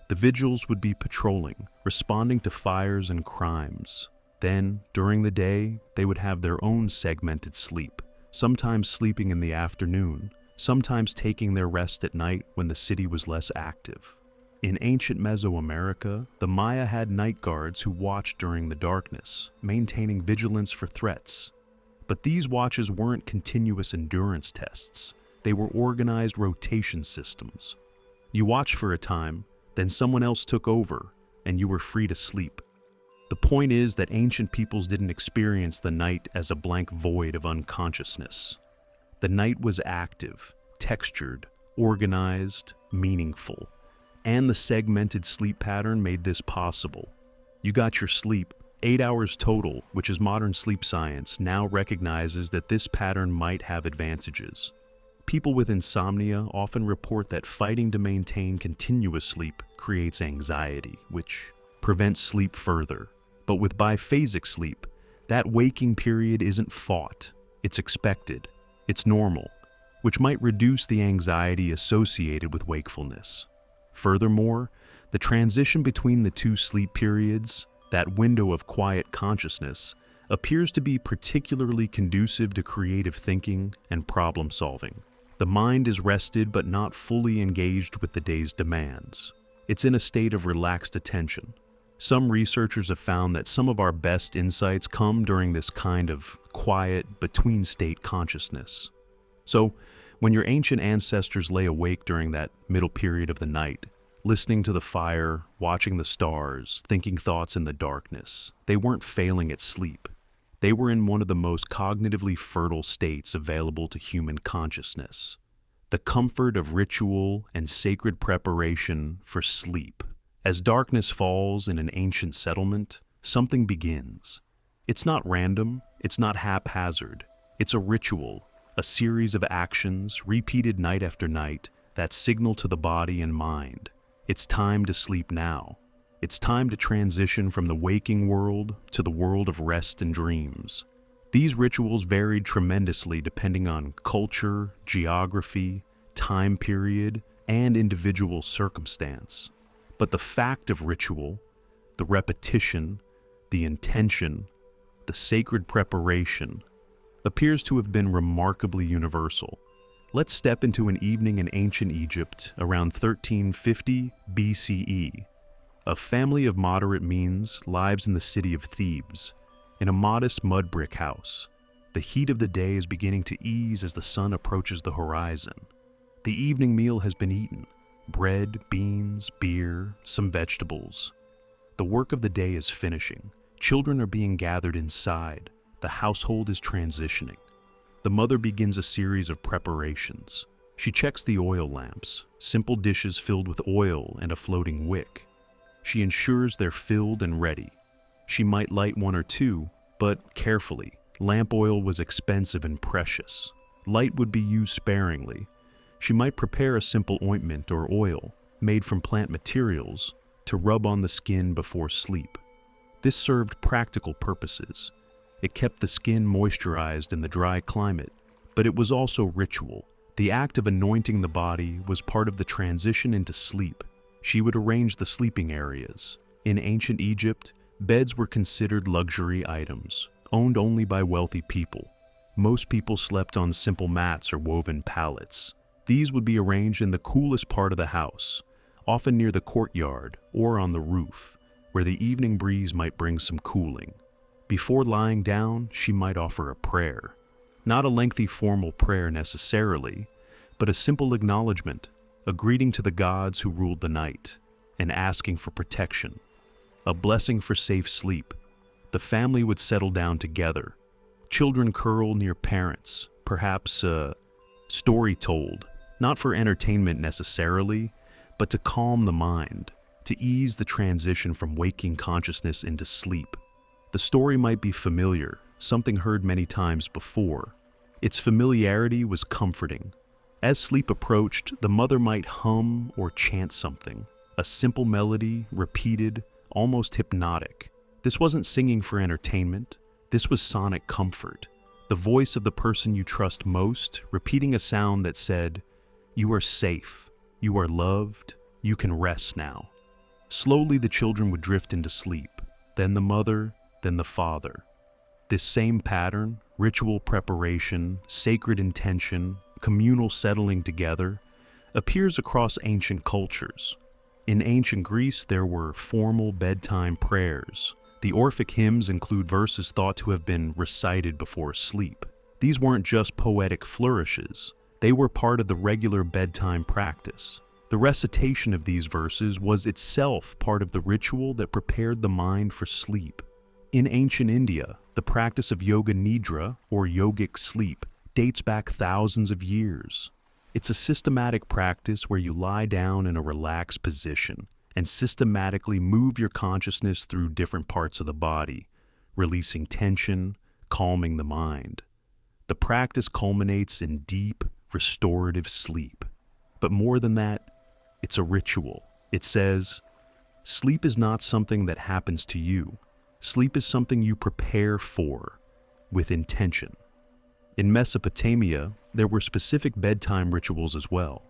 the vigils would be patrolling, responding to fires and crimes. Then, during the day, they would have their own segmented sleep, sometimes sleeping in the afternoon, sometimes taking their rest at night when the city was less active. In ancient Mesoamerica, the Maya had night guards who watched during the darkness, maintaining vigilance for threats. But these watches weren't continuous endurance tests. They were organized rotation systems. You watched for a time, then someone else took over, and you were free to sleep. The point is that ancient peoples didn't experience the night as a blank void of unconsciousness. The night was active, textured, organized, meaningful. And the segmented sleep pattern made this possible. You got your sleep, 8 hours total, which is modern sleep science now recognizes that this pattern might have advantages. People with insomnia often report that fighting to maintain continuous sleep creates anxiety, which prevents sleep further. But with biphasic sleep, that waking period isn't fought, it's expected, it's normal, which might reduce the anxiety associated with wakefulness. Furthermore, the transition between the two sleep periods, that window of quiet consciousness, appears to be particularly conducive to creative thinking and problem solving. The mind is rested but not fully engaged with the day's demands. It's in a state of relaxed attention. Some researchers have found that some of our best insights come during this kind of quiet, between-state consciousness. So, when your ancient ancestors lay awake during that middle period of the night, listening to the fire, watching the stars, thinking thoughts in the darkness, they weren't failing at sleep. They were in one of the most cognitively fertile states available to human consciousness. The comfort of ritual and sacred preparation for sleep. As darkness falls in an ancient settlement, something begins. It's not random, it's not haphazard. It's a ritual, a series of actions repeated night after night that signal to the body and mind. It's time to sleep now. It's time to transition from the waking world to the world of rest and dreams. These rituals varied tremendously depending on culture, geography, time period, and individual circumstance. But the fact of ritual, the repetition, the intention, the sacred preparation, appears to have been remarkably universal. Let's step into an evening in ancient Egypt around 1350 BCE. A family of moderate means lives in the city of Thebes, in a modest mud brick house. The heat of the day is beginning to ease as the sun approaches the horizon. The evening meal has been eaten. Bread, beans, beer, some vegetables. The work of the day is finishing. Children are being gathered inside. The household is transitioning. The mother begins a series of preparations. She checks the oil lamps, simple dishes filled with oil and a floating wick. She ensures they're filled and ready. She might light one or two, but carefully. Lamp oil was expensive and precious. Light would be used sparingly. She might prepare a simple ointment or oil, made from plant materials, to rub on the skin before sleep. This served practical purposes. It kept the skin moisturized in the dry climate, but it was also ritual. The act of anointing the body was part of the transition into sleep. She would arrange the sleeping areas. In ancient Egypt, beds were considered luxury items, owned only by wealthy people. Most people slept on simple mats or woven pallets. These would be arranged in the coolest part of the house, often near the courtyard or on the roof, where the evening breeze might bring some cooling. Before lying down, she might offer a prayer. Not a lengthy formal prayer necessarily, but a simple acknowledgement, a greeting to the gods who ruled the night, and asking for protection. A blessing for safe sleep, The family would settle down together. Children curl near parents, perhaps a story told, not for entertainment necessarily, but to calm the mind, to ease the transition from waking consciousness into sleep. The story might be familiar, something heard many times before. Its familiarity was comforting. As sleep approached, the mother might hum or chant something, a simple melody, repeated, almost hypnotic. This wasn't singing for entertainment. This was sonic comfort. The voice of the person you trust most, repeating a sound that said, "You are safe, you are loved, you can rest now." Slowly the children would drift into sleep, then the mother, then the father. This same pattern, ritual preparation, sacred intention, communal settling together, appears across ancient cultures. In ancient Greece, there were formal bedtime prayers. The Orphic hymns include verses thought to have been recited before sleep. These weren't just poetic flourishes. They were part of the regular bedtime practice. The recitation of these verses was itself part of the ritual that prepared the mind for sleep. In ancient India, the practice of yoga nidra, or yogic sleep, dates back thousands of years. It's a systematic practice where you lie down in a relaxed position and systematically move your consciousness through different parts of the body, releasing tension, calming the mind. The practice culminates in deep, restorative sleep. But more than that, it's a ritual. It says, sleep is not something that happens to you. Sleep is something you prepare for, with intention. In Mesopotamia, there were specific bedtime rituals as well.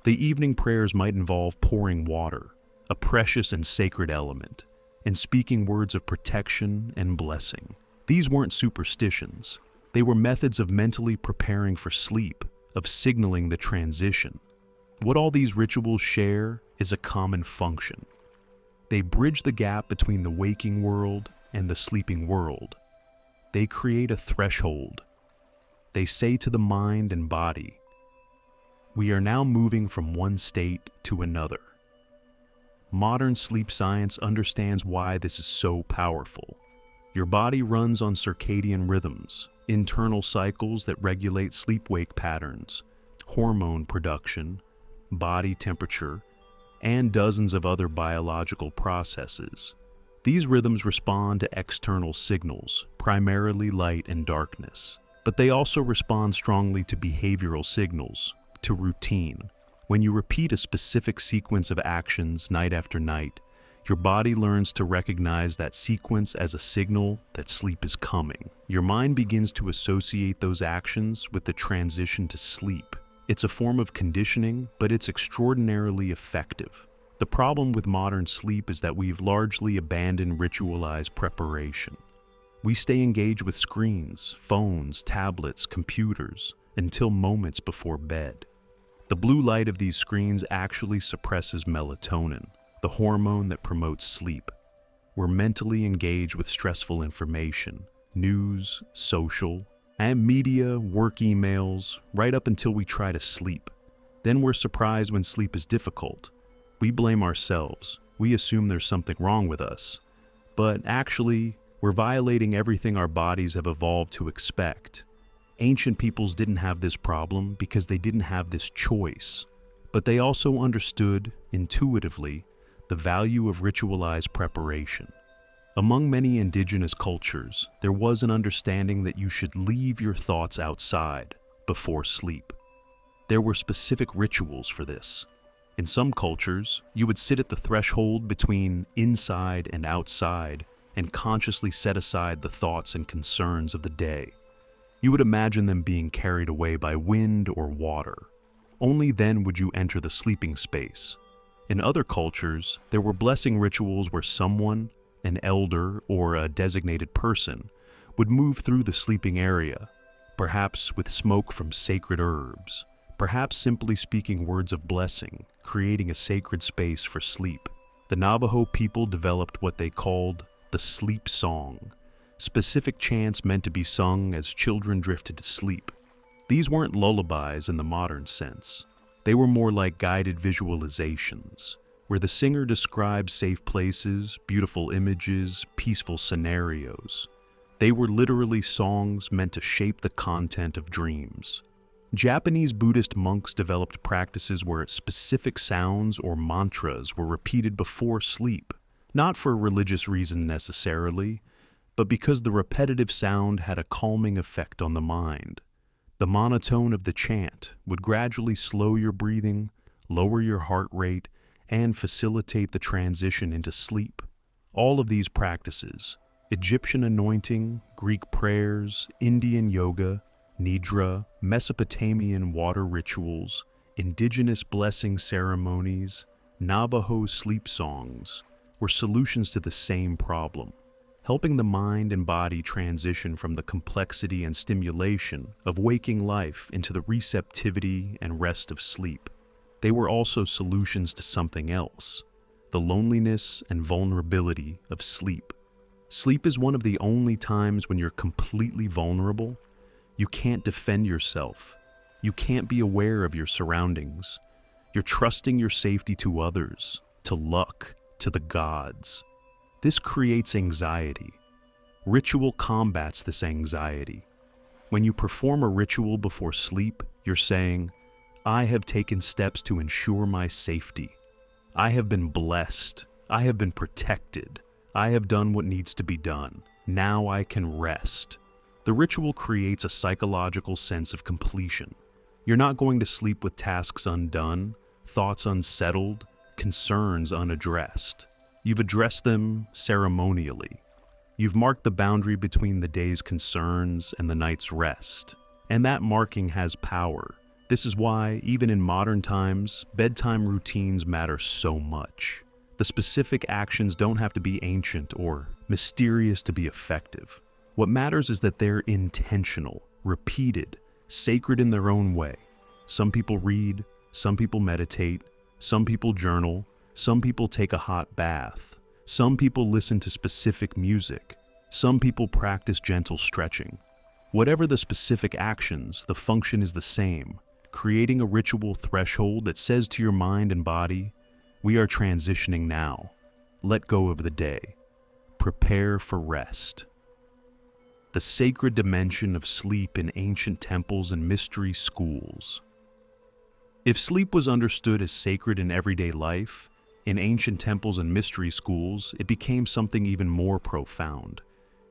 The evening prayers might involve pouring water, a precious and sacred element, and speaking words of protection and blessing. These weren't superstitions. They were methods of mentally preparing for sleep, of signaling the transition. What all these rituals share is a common function. They bridge the gap between the waking world and the sleeping world. They create a threshold. They say to the mind and body, we are now moving from one state to another. Modern sleep science understands why this is so powerful. Your body runs on circadian rhythms, internal cycles that regulate sleep-wake patterns, hormone production, body temperature, and dozens of other biological processes. These rhythms respond to external signals, primarily light and darkness. But they also respond strongly to behavioral signals, to routine. When you repeat a specific sequence of actions night after night, your body learns to recognize that sequence as a signal that sleep is coming. Your mind begins to associate those actions with the transition to sleep. It's a form of conditioning, but it's extraordinarily effective. The problem with modern sleep is that we've largely abandoned ritualized preparation. We stay engaged with screens, phones, tablets, computers, until moments before bed. The blue light of these screens actually suppresses melatonin, the hormone that promotes sleep. We're mentally engaged with stressful information, news, social, and media, work emails, right up until we try to sleep. Then we're surprised when sleep is difficult. We blame ourselves. We assume there's something wrong with us. But actually, we're violating everything our bodies have evolved to expect. Ancient peoples didn't have this problem because they didn't have this choice, but they also understood, intuitively, the value of ritualized preparation. Among many indigenous cultures, there was an understanding that you should leave your thoughts outside before sleep. There were specific rituals for this. In some cultures, you would sit at the threshold between inside and outside and consciously set aside the thoughts and concerns of the day. You would imagine them being carried away by wind or water. Only then would you enter the sleeping space. In other cultures, there were blessing rituals where someone, an elder or a designated person, would move through the sleeping area, perhaps with smoke from sacred herbs, perhaps simply speaking words of blessing, creating a sacred space for sleep. The Navajo people developed what they called the sleep song, specific chants meant to be sung as children drifted to sleep. These weren't lullabies in the modern sense. They were more like guided visualizations, where the singer described safe places, beautiful images, peaceful scenarios. They were literally songs meant to shape the content of dreams. Japanese Buddhist monks developed practices where specific sounds or mantras were repeated before sleep, not for a religious reason necessarily, but because the repetitive sound had a calming effect on the mind. The monotone of the chant would gradually slow your breathing, lower your heart rate, and facilitate the transition into sleep. All of these practices, Egyptian anointing, Greek prayers, Indian yoga, nidra, Mesopotamian water rituals, indigenous blessing ceremonies, Navajo sleep songs, were solutions to the same problem, helping the mind and body transition from the complexity and stimulation of waking life into the receptivity and rest of sleep. They were also solutions to something else, the loneliness and vulnerability of sleep. Sleep is one of the only times when you're completely vulnerable. You can't defend yourself. You can't be aware of your surroundings. You're trusting your safety to others, to luck, to the gods. This creates anxiety. Ritual combats this anxiety. When you perform a ritual before sleep, you're saying, I have taken steps to ensure my safety. I have been blessed. I have been protected. I have done what needs to be done. Now I can rest. The ritual creates a psychological sense of completion. You're not going to sleep with tasks undone, thoughts unsettled, concerns unaddressed. You've addressed them ceremonially. You've marked the boundary between the day's concerns and the night's rest. And that marking has power. This is why, even in modern times, bedtime routines matter so much. The specific actions don't have to be ancient or mysterious to be effective. What matters is that they're intentional, repeated, sacred in their own way. Some people read, some people meditate, some people journal, some people take a hot bath, some people listen to specific music, some people practice gentle stretching. Whatever the specific actions, the function is the same, creating a ritual threshold that says to your mind and body, we are transitioning now. Let go of the day. Prepare for rest. The sacred dimension of sleep in ancient temples and mystery schools. If sleep was understood as sacred in everyday life, in ancient temples and mystery schools, it became something even more profound.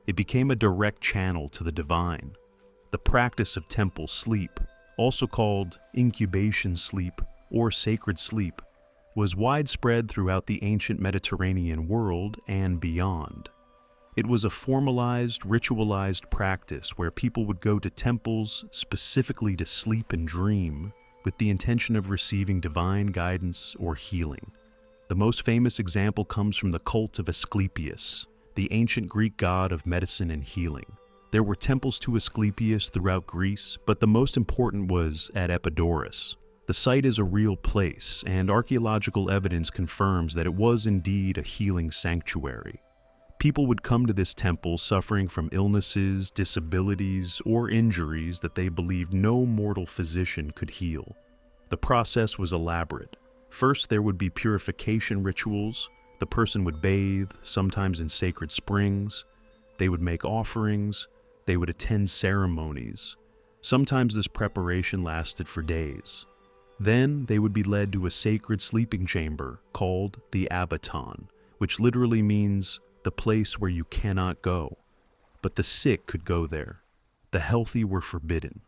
It became a direct channel to the divine. The practice of temple sleep, also called incubation sleep or sacred sleep, was widespread throughout the ancient Mediterranean world and beyond. It was a formalized, ritualized practice where people would go to temples specifically to sleep and dream with the intention of receiving divine guidance or healing. The most famous example comes from the cult of Asclepius, the ancient Greek god of medicine and healing. There were temples to Asclepius throughout Greece, but the most important was at Epidaurus. The site is a real place, and archaeological evidence confirms that it was indeed a healing sanctuary. People would come to this temple suffering from illnesses, disabilities, or injuries that they believed no mortal physician could heal. The process was elaborate. First, there would be purification rituals. The person would bathe, sometimes in sacred springs. They would make offerings. They would attend ceremonies. Sometimes this preparation lasted for days. Then they would be led to a sacred sleeping chamber called the abaton, which literally means the place where you cannot go. But the sick could go there. The healthy were forbidden.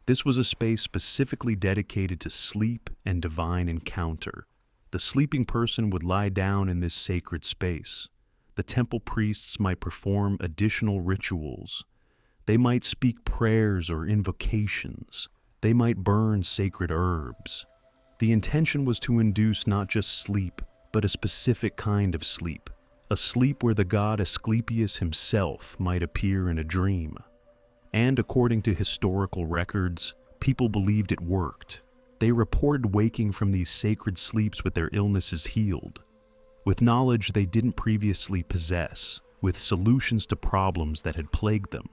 This was a space specifically dedicated to sleep and divine encounter. The sleeping person would lie down in this sacred space. The temple priests might perform additional rituals. They might speak prayers or invocations. They might burn sacred herbs. The intention was to induce not just sleep, but a specific kind of sleep. A sleep where the god Asclepius himself might appear in a dream. And according to historical records, people believed it worked. They reported waking from these sacred sleeps with their illnesses healed, with knowledge they didn't previously possess, with solutions to problems that had plagued them.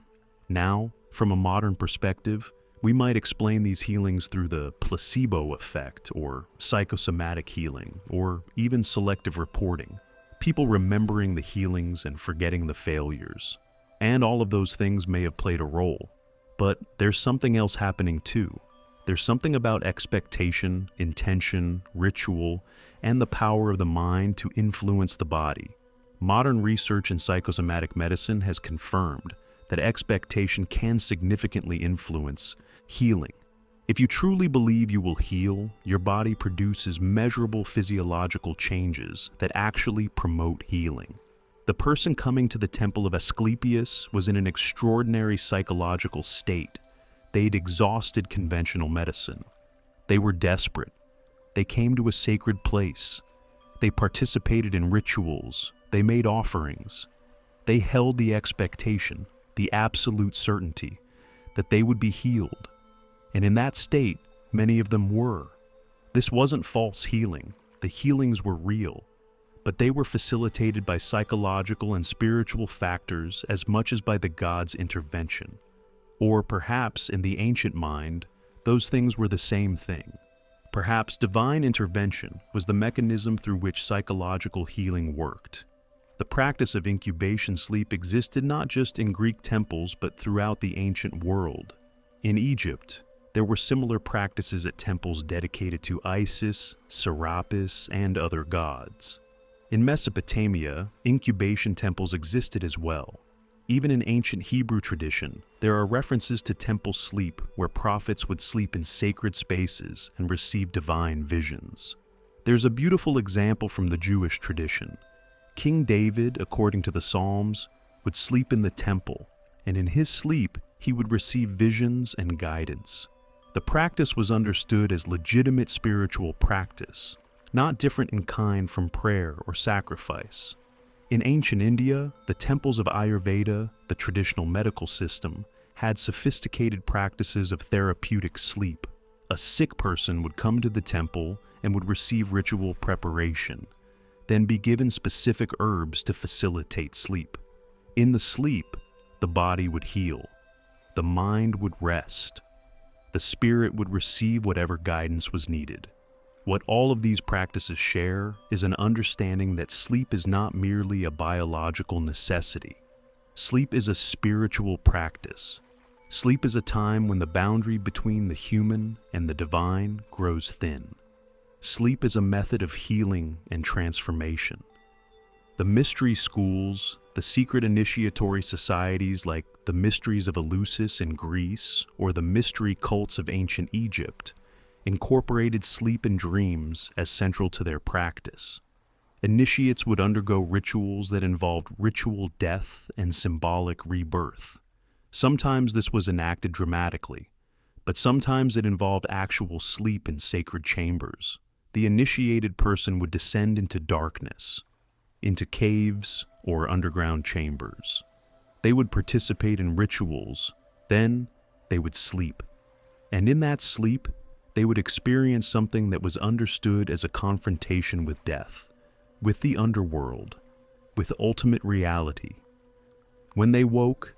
Now, from a modern perspective, We might explain these healings through the placebo effect, or psychosomatic healing, or even selective reporting. People remembering the healings and forgetting the failures. And all of those things may have played a role. But there's something else happening too. There's something about expectation, intention, ritual, and the power of the mind to influence the body. Modern research in psychosomatic medicine has confirmed that expectation can significantly influence healing. If you truly believe you will heal, your body produces measurable physiological changes that actually promote healing. The person coming to the temple of Asclepius was in an extraordinary psychological state. They'd exhausted conventional medicine. They were desperate. They came to a sacred place. They participated in rituals. They made offerings. They held the expectation, the absolute certainty, that they would be healed. And in that state, many of them were. This wasn't false healing. The healings were real. But they were facilitated by psychological and spiritual factors as much as by the gods' intervention. Or perhaps, in the ancient mind, those things were the same thing. Perhaps divine intervention was the mechanism through which psychological healing worked. The practice of incubation sleep existed not just in Greek temples but throughout the ancient world. In Egypt, there were similar practices at temples dedicated to Isis, Serapis, and other gods. In Mesopotamia, incubation temples existed as well. Even in ancient Hebrew tradition, there are references to temple sleep where prophets would sleep in sacred spaces and receive divine visions. There's a beautiful example from the Jewish tradition. King David, according to the Psalms, would sleep in the temple, and in his sleep, he would receive visions and guidance. The practice was understood as legitimate spiritual practice, not different in kind from prayer or sacrifice. In ancient India, the temples of Ayurveda, the traditional medical system, had sophisticated practices of therapeutic sleep. A sick person would come to the temple and would receive ritual preparation, then be given specific herbs to facilitate sleep. In the sleep, the body would heal, the mind would rest, the spirit would receive whatever guidance was needed. What all of these practices share is an understanding that sleep is not merely a biological necessity. Sleep is a spiritual practice. Sleep is a time when the boundary between the human and the divine grows thin. Sleep is a method of healing and transformation. The mystery schools, the secret initiatory societies like the Mysteries of Eleusis in Greece or the mystery cults of ancient Egypt, incorporated sleep and dreams as central to their practice. Initiates would undergo rituals that involved ritual death and symbolic rebirth. Sometimes this was enacted dramatically, but sometimes it involved actual sleep in sacred chambers. The initiated person would descend into darkness, into caves or underground chambers. They would participate in rituals, then they would sleep. And in that sleep, they would experience something that was understood as a confrontation with death, with the underworld, with ultimate reality. When they woke,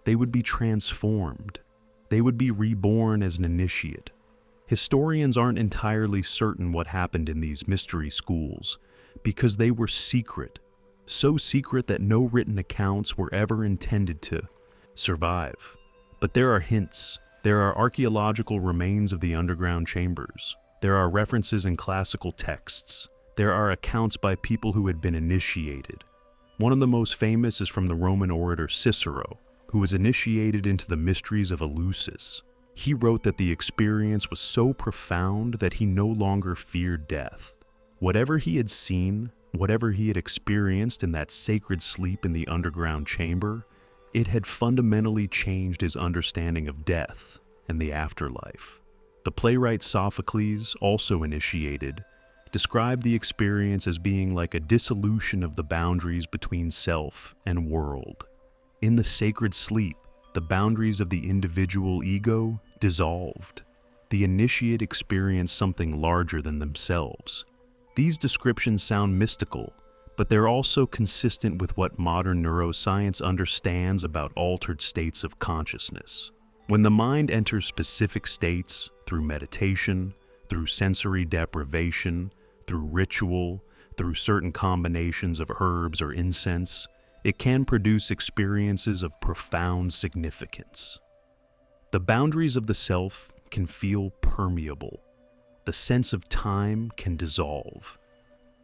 they would be transformed. They would be reborn as an initiate. Historians aren't entirely certain what happened in these mystery schools because they were secret, so secret that no written accounts were ever intended to survive. But there are hints. There are archaeological remains of the underground chambers. There are references in classical texts. There are accounts by people who had been initiated. One of the most famous is from the Roman orator Cicero, who was initiated into the mysteries of Eleusis. He wrote that the experience was so profound that he no longer feared death. Whatever he had seen, whatever he had experienced in that sacred sleep in the underground chamber, it had fundamentally changed his understanding of death and the afterlife. The playwright Sophocles, also initiated, described the experience as being like a dissolution of the boundaries between self and world. In the sacred sleep, the boundaries of the individual ego dissolved. The initiate experienced something larger than themselves. These descriptions sound mystical, but they're also consistent with what modern neuroscience understands about altered states of consciousness. When the mind enters specific states through meditation, through sensory deprivation, through ritual, through certain combinations of herbs or incense, it can produce experiences of profound significance. The boundaries of the self can feel permeable. The sense of time can dissolve.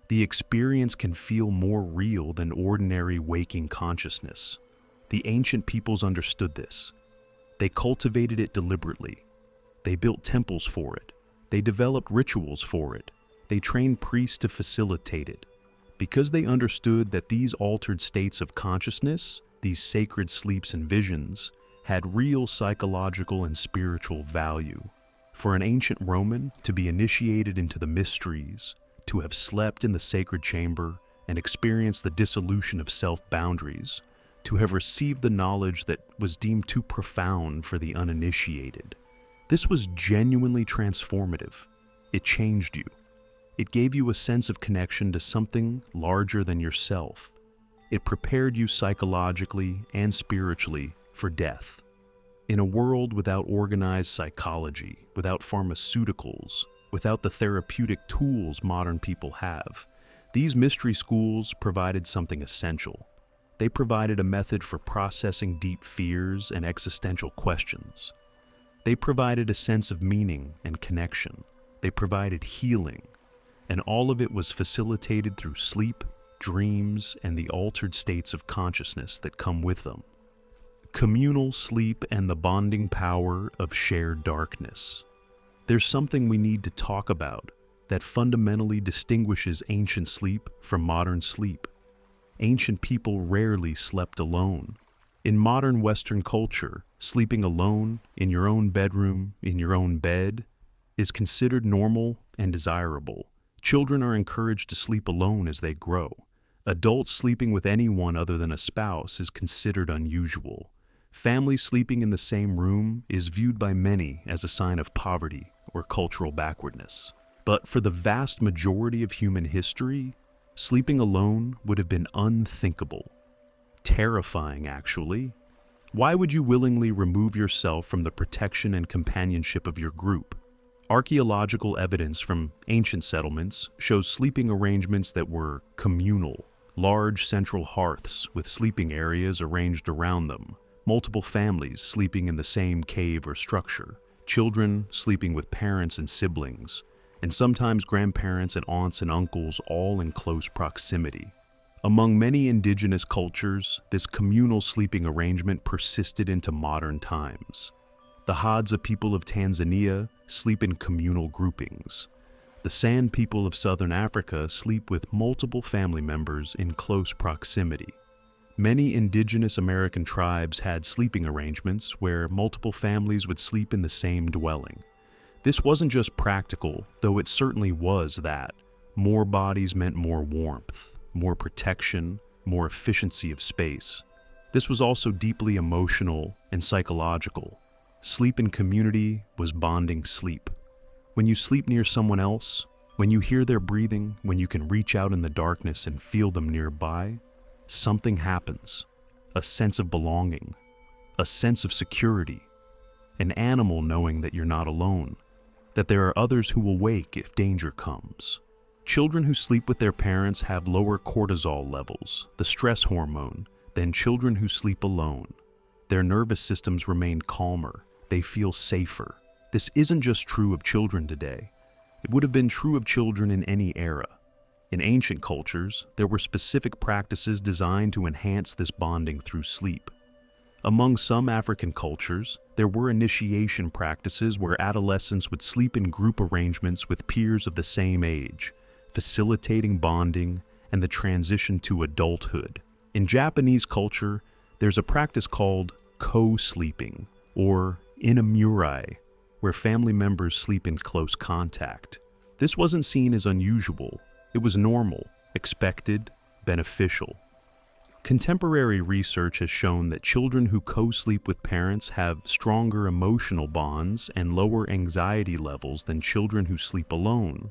The experience can feel more real than ordinary waking consciousness. The ancient peoples understood this. They cultivated it deliberately. They built temples for it. They developed rituals for it. They trained priests to facilitate it. Because they understood that these altered states of consciousness, these sacred sleeps and visions, had real psychological and spiritual value. For an ancient Roman to be initiated into the mysteries, to have slept in the sacred chamber and experienced the dissolution of self-boundaries, to have received the knowledge that was deemed too profound for the uninitiated. This was genuinely transformative. It changed you. It gave you a sense of connection to something larger than yourself. It prepared you psychologically and spiritually for death. In a world without organized psychology, without pharmaceuticals, without the therapeutic tools modern people have, these mystery schools provided something essential. They provided a method for processing deep fears and existential questions. They provided a sense of meaning and connection. They provided healing. And all of it was facilitated through sleep, dreams, and the altered states of consciousness that come with them. Communal sleep and the bonding power of shared darkness. There's something we need to talk about that fundamentally distinguishes ancient sleep from modern sleep. Ancient people rarely slept alone. In modern Western culture, sleeping alone, in your own bedroom, in your own bed, is considered normal and desirable. Children are encouraged to sleep alone as they grow. Adults sleeping with anyone other than a spouse is considered unusual. Families sleeping in the same room is viewed by many as a sign of poverty or cultural backwardness. But for the vast majority of human history, sleeping alone would have been unthinkable. Terrifying, actually. Why would you willingly remove yourself from the protection and companionship of your group? Archaeological evidence from ancient settlements shows sleeping arrangements that were communal, large central hearths with sleeping areas arranged around them, multiple families sleeping in the same cave or structure, children sleeping with parents and siblings, and sometimes grandparents and aunts and uncles all in close proximity. Among many indigenous cultures, this communal sleeping arrangement persisted into modern times. The Hadza people of Tanzania sleep in communal groupings. The San people of southern Africa sleep with multiple family members in close proximity. Many indigenous American tribes had sleeping arrangements where multiple families would sleep in the same dwelling. This wasn't just practical, though it certainly was that. More bodies meant more warmth, more protection, more efficiency of space. This was also deeply emotional and psychological. Sleep in community was bonding sleep. When you sleep near someone else, when you hear their breathing, when you can reach out in the darkness and feel them nearby, something happens. A sense of belonging, a sense of security, an animal knowing that you're not alone, that there are others who will wake if danger comes. Children who sleep with their parents have lower cortisol levels, the stress hormone, than children who sleep alone. Their nervous systems remain calmer. They feel safer. This isn't just true of children today. It would have been true of children in any era. In ancient cultures, there were specific practices designed to enhance this bonding through sleep. Among some African cultures, there were initiation practices where adolescents would sleep in group arrangements with peers of the same age, facilitating bonding and the transition to adulthood. In Japanese culture, there's a practice called co-sleeping, or inamuri, where family members sleep in close contact. This wasn't seen as unusual. It was normal, expected, beneficial. Contemporary research has shown that children who co-sleep with parents have stronger emotional bonds and lower anxiety levels than children who sleep alone.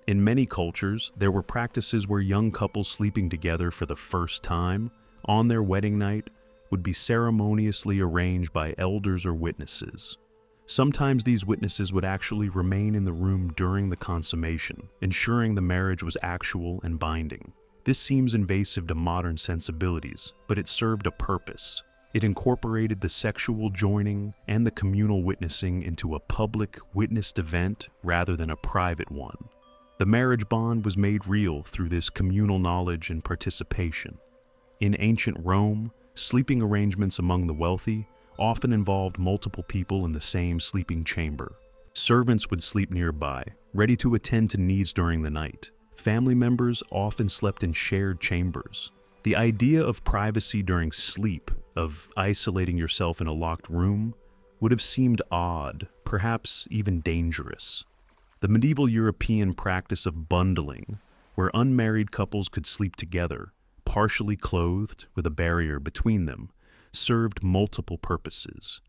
In many cultures, there were practices where young couples sleeping together for the first time, on their wedding night, would be ceremoniously arranged by elders or witnesses. Sometimes these witnesses would actually remain in the room during the consummation, ensuring the marriage was actual and binding. This seems invasive to modern sensibilities, but it served a purpose. It incorporated the sexual joining and the communal witnessing into a public, witnessed event rather than a private one. The marriage bond was made real through this communal knowledge and participation. In ancient Rome, sleeping arrangements among the wealthy often involved multiple people in the same sleeping chamber. Servants would sleep nearby, ready to attend to needs during the night. Family members often slept in shared chambers. The idea of privacy during sleep, of isolating yourself in a locked room, would have seemed odd, perhaps even dangerous. The medieval European practice of bundling, where unmarried couples could sleep together, partially clothed with a barrier between them, served multiple purposes.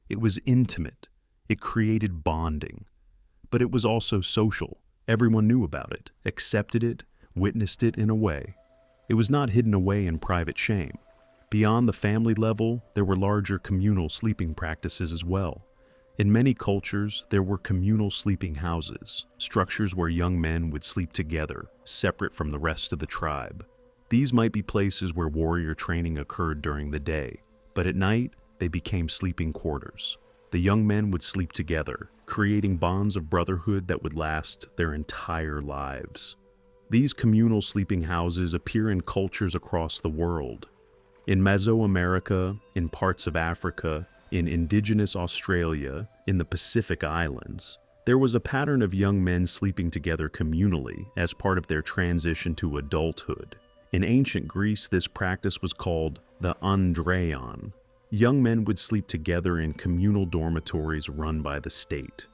It was intimate. It created bonding. But it was also social. Everyone knew about it, accepted it, witnessed it in a way. It was not hidden away in private shame. Beyond the family level, there were larger communal sleeping practices as well. In many cultures, there were communal sleeping houses, structures where young men would sleep together, separate from the rest of the tribe. These might be places where warrior training occurred during the day, but at night, they became sleeping quarters. The young men would sleep together, creating bonds of brotherhood that would last their entire lives. These communal sleeping houses appear in cultures across the world. In Mesoamerica, in parts of Africa, in indigenous Australia, in the Pacific Islands, there was a pattern of young men sleeping together communally as part of their transition to adulthood. In ancient Greece, this practice was called the andreion. Young men would sleep together in communal dormitories run by the state.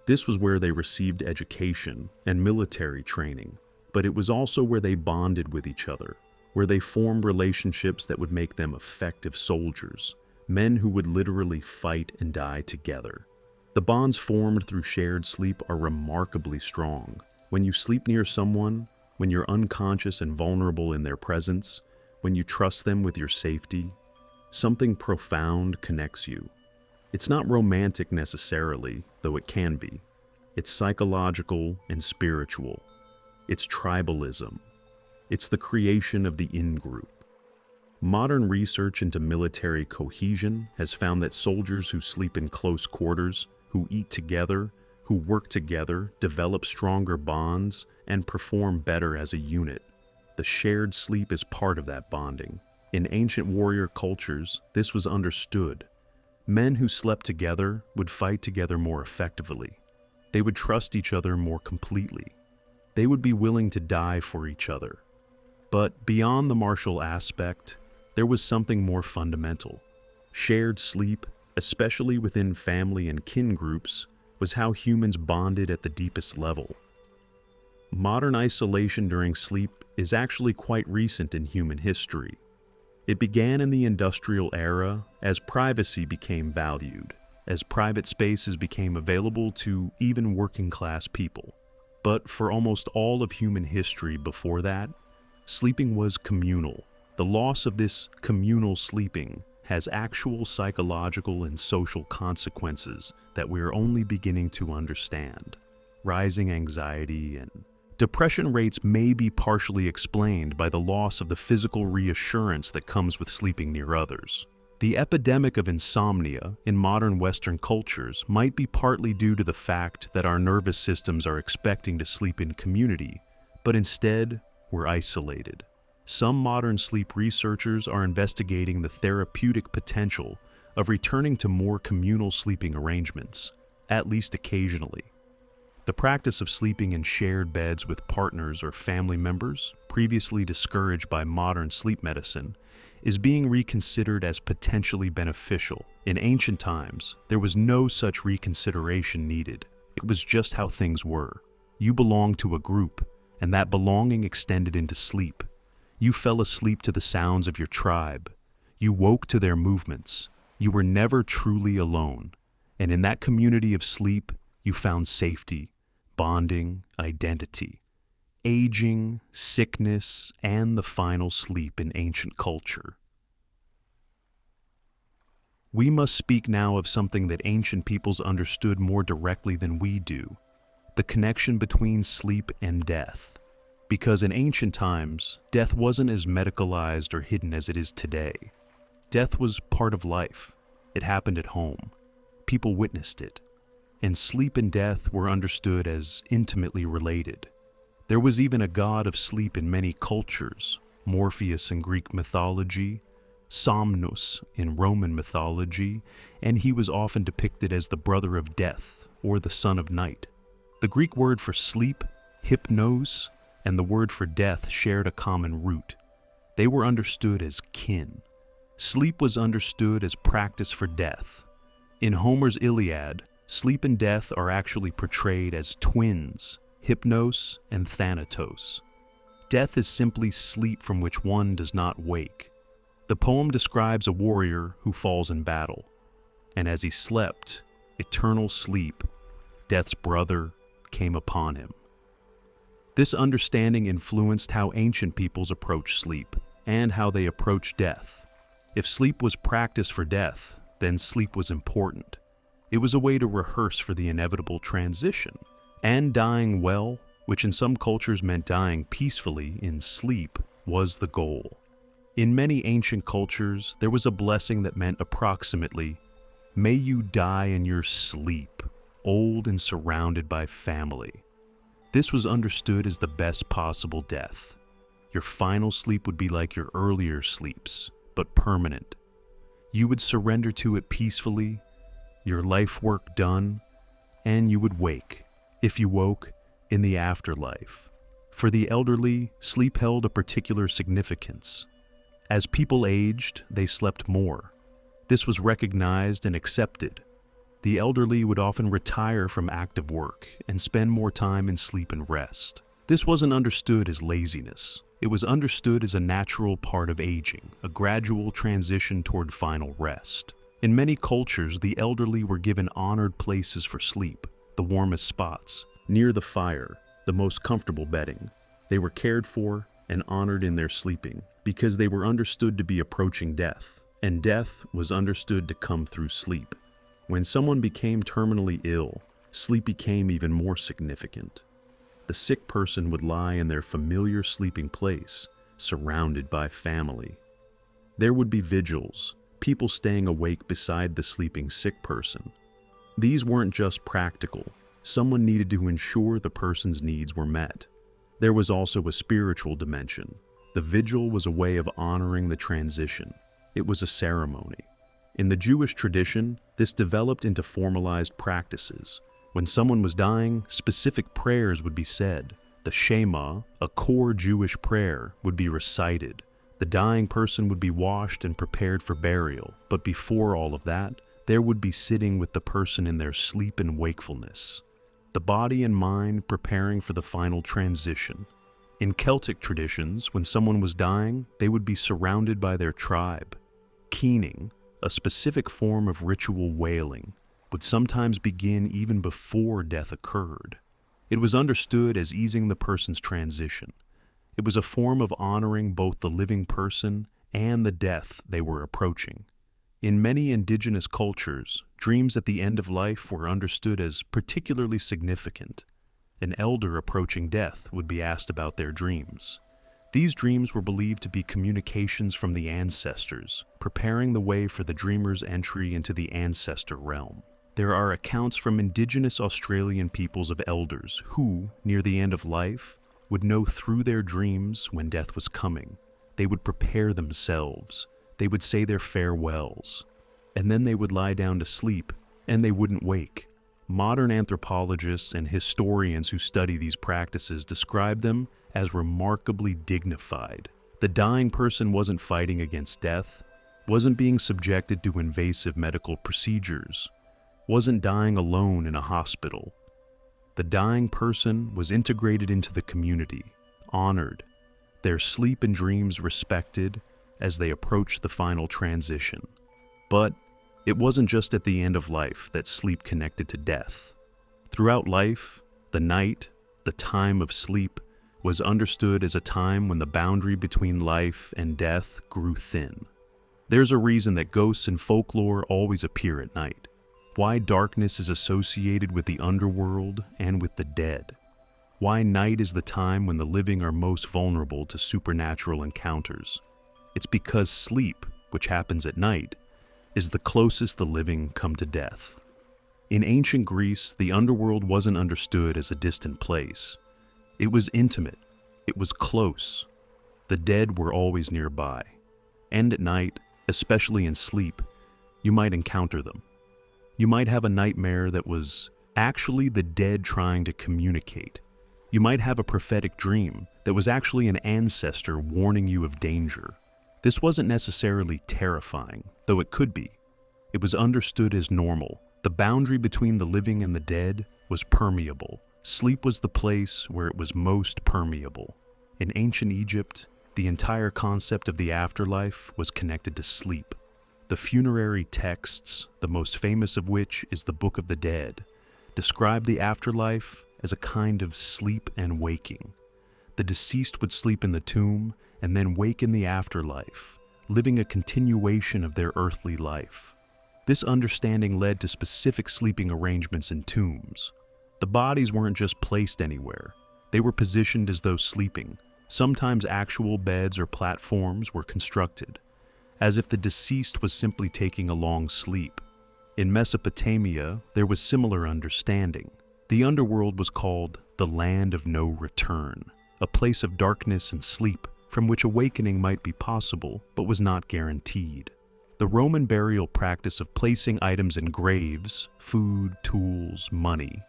This was where they received education and military training, but it was also where they bonded with each other, where they formed relationships that would make them effective soldiers, men who would literally fight and die together. The bonds formed through shared sleep are remarkably strong. When you sleep near someone, when you're unconscious and vulnerable in their presence, when you trust them with your safety, something profound connects you. It's not romantic necessarily, though it can be. It's psychological and spiritual. It's tribalism. It's the creation of the in-group. Modern research into military cohesion has found that soldiers who sleep in close quarters, who eat together, who work together, develop stronger bonds, and perform better as a unit. The shared sleep is part of that bonding. In ancient warrior cultures, this was understood. Men who slept together would fight together more effectively. They would trust each other more completely. They would be willing to die for each other. But beyond the martial aspect, there was something more fundamental. Shared sleep, especially within family and kin groups, was how humans bonded at the deepest level. Modern isolation during sleep is actually quite recent in human history. It began in the industrial era as privacy became valued, as private spaces became available to even working-class people. But for almost all of human history before that, sleeping was communal. The loss of this communal sleeping has actual psychological and social consequences that we are only beginning to understand. Rising anxiety and depression rates may be partially explained by the loss of the physical reassurance that comes with sleeping near others. The epidemic of insomnia in modern Western cultures might be partly due to the fact that our nervous systems are expecting to sleep in community, but instead, we're isolated. Some modern sleep researchers are investigating the therapeutic potential of returning to more communal sleeping arrangements, at least occasionally. The practice of sleeping in shared beds with partners or family members, previously discouraged by modern sleep medicine, is being reconsidered as potentially beneficial. In ancient times, there was no such reconsideration needed. It was just how things were. You belonged to a group, and that belonging extended into sleep. You fell asleep to the sounds of your tribe. You woke to their movements. You were never truly alone. And in that community of sleep, you found safety, bonding, identity, aging, sickness, and the final sleep in ancient culture. We must speak now of something that ancient peoples understood more directly than we do, the connection between sleep and death. Because in ancient times, death wasn't as medicalized or hidden as it is today. Death was part of life. It happened at home. People witnessed it. And sleep and death were understood as intimately related. There was even a god of sleep in many cultures, Morpheus in Greek mythology, Somnus in Roman mythology, and he was often depicted as the brother of death or the son of night. The Greek word for sleep, hypnos, and the word for death shared a common root. They were understood as kin. Sleep was understood as practice for death. In Homer's Iliad, sleep and death are actually portrayed as twins, hypnos and thanatos. Death is simply sleep from which one does not wake. The poem describes a warrior who falls in battle, and as he slept, eternal sleep, death's brother, came upon him. This understanding influenced how ancient peoples approached sleep and how they approached death. If sleep was practice for death, then sleep was important. It was a way to rehearse for the inevitable transition. And dying well, which in some cultures meant dying peacefully in sleep, was the goal. In many ancient cultures, there was a blessing that meant approximately, "May you die in your sleep, old and surrounded by family." This was understood as the best possible death. Your final sleep would be like your earlier sleeps, but permanent. You would surrender to it peacefully, your life work done, and you would wake, if you woke, in the afterlife. For the elderly, sleep held a particular significance. As people aged, they slept more. This was recognized and accepted. The elderly would often retire from active work and spend more time in sleep and rest. This wasn't understood as laziness. It was understood as a natural part of aging, a gradual transition toward final rest. In many cultures, the elderly were given honored places for sleep, the warmest spots, near the fire, the most comfortable bedding. They were cared for and honored in their sleeping because they were understood to be approaching death, and death was understood to come through sleep. When someone became terminally ill, sleep became even more significant. The sick person would lie in their familiar sleeping place, surrounded by family. There would be vigils, people staying awake beside the sleeping sick person. These weren't just practical. Someone needed to ensure the person's needs were met. There was also a spiritual dimension. The vigil was a way of honoring the transition. It was a ceremony. In the Jewish tradition, this developed into formalized practices. When someone was dying, specific prayers would be said. The Shema, a core Jewish prayer, would be recited. The dying person would be washed and prepared for burial. But before all of that, there would be sitting with the person in their sleep and wakefulness. The body and mind preparing for the final transition. In Celtic traditions, when someone was dying, they would be surrounded by their tribe. Keening, a specific form of ritual wailing, would sometimes begin even before death occurred. It was understood as easing the person's transition. It was a form of honoring both the living person and the death they were approaching. In many indigenous cultures, dreams at the end of life were understood as particularly significant. An elder approaching death would be asked about their dreams. These dreams were believed to be communications from the ancestors, preparing the way for the dreamer's entry into the ancestor realm. There are accounts from indigenous Australian peoples of elders who, near the end of life, would know through their dreams when death was coming. They would prepare themselves. They would say their farewells. And then they would lie down to sleep, and they wouldn't wake. Modern anthropologists and historians who study these practices describe them as remarkably dignified. The dying person wasn't fighting against death, wasn't being subjected to invasive medical procedures, wasn't dying alone in a hospital. The dying person was integrated into the community, honored, their sleep and dreams respected as they approached the final transition. But it wasn't just at the end of life that sleep connected to death. Throughout life, the night, the time of sleep, was understood as a time when the boundary between life and death grew thin. There's a reason that ghosts in folklore always appear at night. Why darkness is associated with the underworld and with the dead. Why night is the time when the living are most vulnerable to supernatural encounters. It's because sleep, which happens at night, is the closest the living come to death. In ancient Greece, the underworld wasn't understood as a distant place. It was intimate. It was close. The dead were always nearby. And at night, especially in sleep, you might encounter them. You might have a nightmare that was actually the dead trying to communicate. You might have a prophetic dream that was actually an ancestor warning you of danger. This wasn't necessarily terrifying, though it could be. It was understood as normal. The boundary between the living and the dead was permeable. Sleep was the place where it was most permeable. In ancient Egypt, the entire concept of the afterlife was connected to sleep. The funerary texts, the most famous of which is the Book of the Dead, describe the afterlife as a kind of sleep and waking. The deceased would sleep in the tomb and then wake in the afterlife, living a continuation of their earthly life. This understanding led to specific sleeping arrangements in tombs. The bodies weren't just placed anywhere. They were positioned as though sleeping. Sometimes actual beds or platforms were constructed, as if the deceased was simply taking a long sleep. In Mesopotamia, there was similar understanding. The underworld was called the land of no return, a place of darkness and sleep from which awakening might be possible but was not guaranteed. The Roman burial practice of placing items in graves, food, tools, money,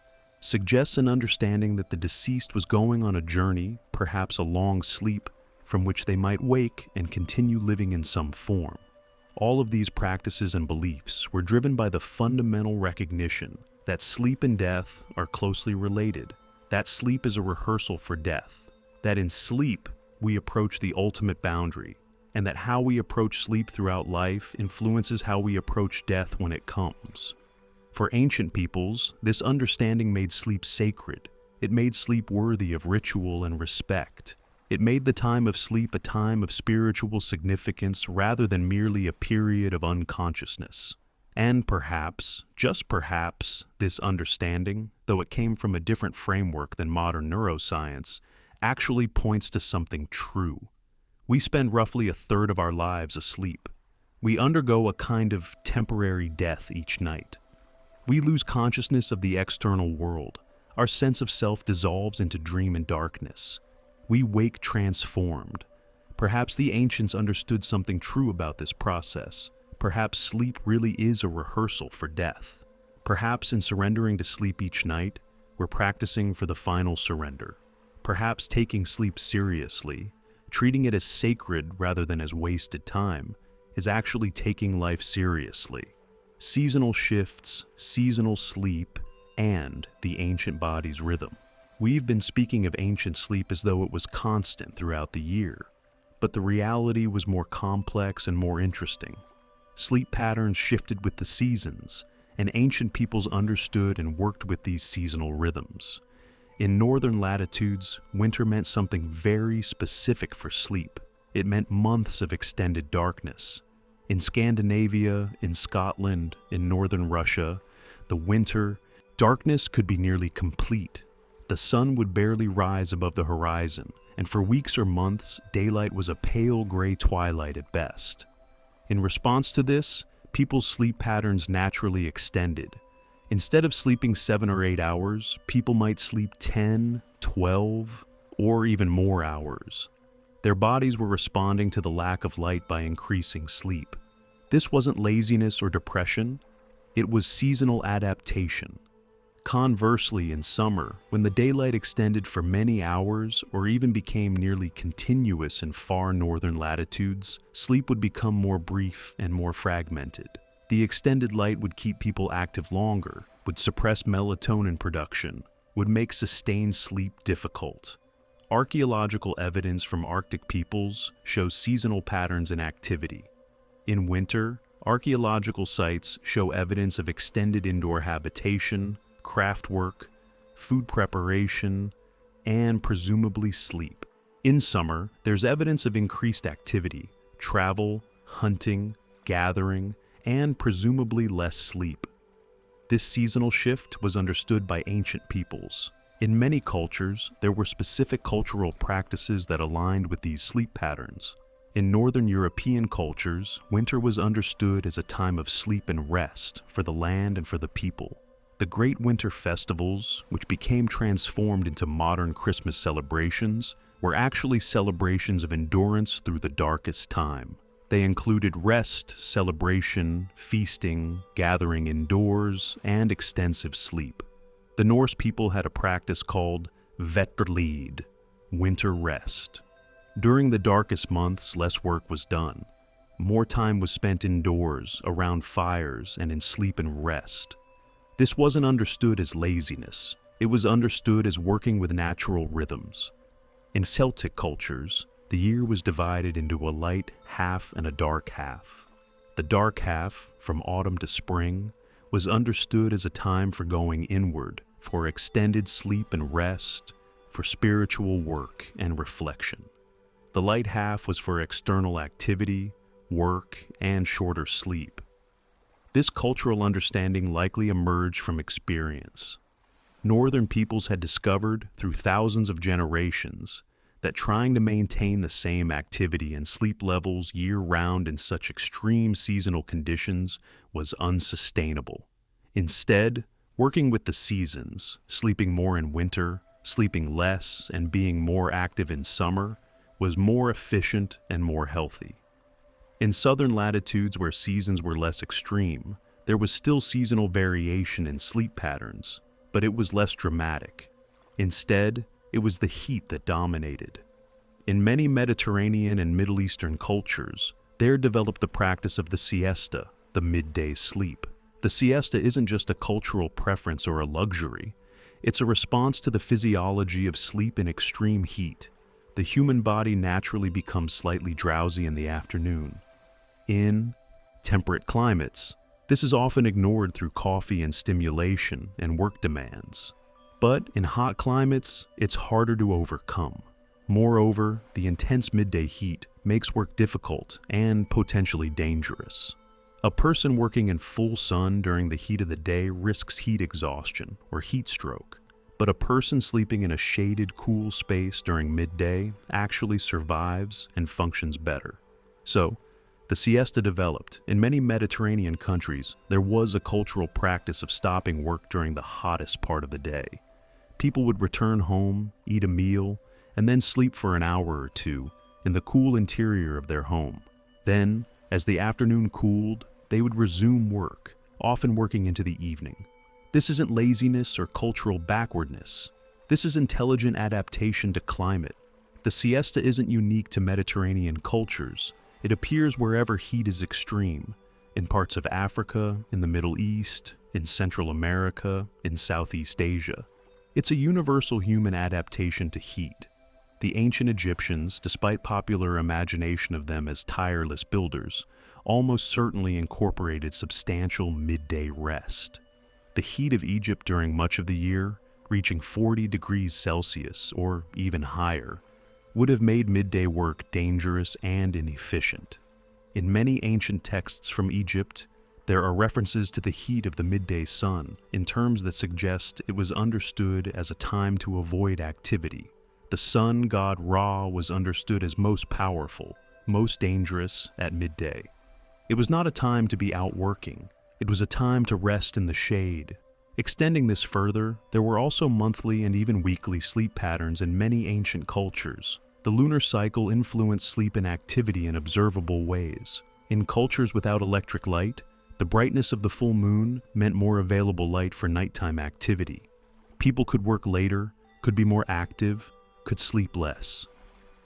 suggests an understanding that the deceased was going on a journey, perhaps a long sleep, from which they might wake and continue living in some form. All of these practices and beliefs were driven by the fundamental recognition that sleep and death are closely related, that sleep is a rehearsal for death, that in sleep we approach the ultimate boundary, and that how we approach sleep throughout life influences how we approach death when it comes. For ancient peoples, this understanding made sleep sacred. It made sleep worthy of ritual and respect. It made the time of sleep a time of spiritual significance rather than merely a period of unconsciousness. And perhaps, just perhaps, this understanding, though it came from a different framework than modern neuroscience, actually points to something true. We spend roughly a third of our lives asleep. We undergo a kind of temporary death each night. We lose consciousness of the external world. Our sense of self dissolves into dream and darkness. We wake transformed. Perhaps the ancients understood something true about this process. Perhaps sleep really is a rehearsal for death. Perhaps in surrendering to sleep each night, we're practicing for the final surrender. Perhaps taking sleep seriously, treating it as sacred rather than as wasted time, is actually taking life seriously. Seasonal shifts, seasonal sleep, and the ancient body's rhythm. We've been speaking of ancient sleep as though it was constant throughout the year, but the reality was more complex and more interesting. Sleep patterns shifted with the seasons, and ancient peoples understood and worked with these seasonal rhythms. In northern latitudes, winter meant something very specific for sleep. It meant months of extended darkness. In Scandinavia, in Scotland, in northern Russia, the winter, darkness could be nearly complete. The sun would barely rise above the horizon, and for weeks or months, daylight was a pale gray twilight at best. In response to this, people's sleep patterns naturally extended. Instead of sleeping 7 or 8 hours, people might sleep 10, 12, or even more hours. Their bodies were responding to the lack of light by increasing sleep. This wasn't laziness or depression, it was seasonal adaptation. Conversely, in summer, when the daylight extended for many hours or even became nearly continuous in far northern latitudes, sleep would become more brief and more fragmented. The extended light would keep people active longer, would suppress melatonin production, would make sustained sleep difficult. Archaeological evidence from Arctic peoples shows seasonal patterns in activity. In winter, archaeological sites show evidence of extended indoor habitation, craft work, food preparation, and presumably sleep. In summer, there's evidence of increased activity, travel, hunting, gathering, and presumably less sleep. This seasonal shift was understood by ancient peoples. In many cultures, there were specific cultural practices that aligned with these sleep patterns. In Northern European cultures, winter was understood as a time of sleep and rest for the land and for the people. The great winter festivals, which became transformed into modern Christmas celebrations, were actually celebrations of endurance through the darkest time. They included rest, celebration, feasting, gathering indoors, and extensive sleep. The Norse people had a practice called vetrlid, winter rest. During the darkest months, less work was done. More time was spent indoors, around fires, and in sleep and rest. This wasn't understood as laziness. It was understood as working with natural rhythms. In Celtic cultures, the year was divided into a light half and a dark half. The dark half, from autumn to spring, was understood as a time for going inward, for extended sleep and rest, for spiritual work and reflection. The light half was for external activity, work, and shorter sleep. This cultural understanding likely emerged from experience. Northern peoples had discovered, through thousands of generations, that trying to maintain the same activity and sleep levels year-round in such extreme seasonal conditions was unsustainable. Instead, working with the seasons, sleeping more in winter, sleeping less, and being more active in summer, was more efficient and more healthy. In southern latitudes where seasons were less extreme, there was still seasonal variation in sleep patterns, but it was less dramatic. Instead, it was the heat that dominated. In many Mediterranean and Middle Eastern cultures, there developed the practice of the siesta, the midday sleep. The siesta isn't just a cultural preference or a luxury. It's a response to the physiology of sleep in extreme heat. The human body naturally becomes slightly drowsy in the afternoon. In temperate climates, this is often ignored through coffee and stimulation and work demands. But in hot climates, it's harder to overcome. Moreover, the intense midday heat makes work difficult and potentially dangerous. A person working in full sun during the heat of the day risks heat exhaustion or heat stroke, but a person sleeping in a shaded, cool space during midday actually survives and functions better. So, the siesta developed. In many Mediterranean countries, there was a cultural practice of stopping work during the hottest part of the day. People would return home, eat a meal, and then sleep for an hour or two in the cool interior of their home. Then, as the afternoon cooled, they would resume work, often working into the evening. This isn't laziness or cultural backwardness. This is intelligent adaptation to climate. The siesta isn't unique to Mediterranean cultures. It appears wherever heat is extreme, in parts of Africa, in the Middle East, in Central America, in Southeast Asia. It's a universal human adaptation to heat. The ancient Egyptians, despite popular imagination of them as tireless builders, almost certainly incorporated substantial midday rest. The heat of Egypt during much of the year, reaching 40 degrees Celsius or even higher, would have made midday work dangerous and inefficient. In many ancient texts from Egypt, there are references to the heat of the midday sun in terms that suggest it was understood as a time to avoid activity. The sun god Ra was understood as most powerful, most dangerous at midday. It was not a time to be out working. It was a time to rest in the shade. Extending this further, there were also monthly and even weekly sleep patterns in many ancient cultures. The lunar cycle influenced sleep and activity in observable ways. In cultures without electric light, the brightness of the full moon meant more available light for nighttime activity. People could work later, could be more active, could sleep less.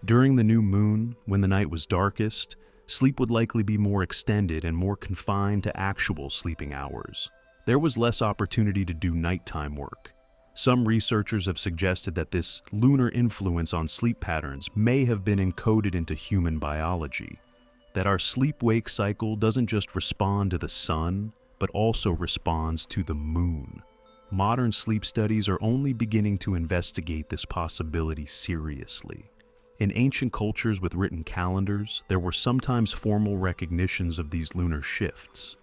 During the new moon, when the night was darkest, sleep would likely be more extended and more confined to actual sleeping hours. There was less opportunity to do nighttime work. Some researchers have suggested that this lunar influence on sleep patterns may have been encoded into human biology, that our sleep-wake cycle doesn't just respond to the sun, but also responds to the moon. Modern sleep studies are only beginning to investigate this possibility seriously. In ancient cultures with written calendars, there were sometimes formal recognitions of these lunar shifts.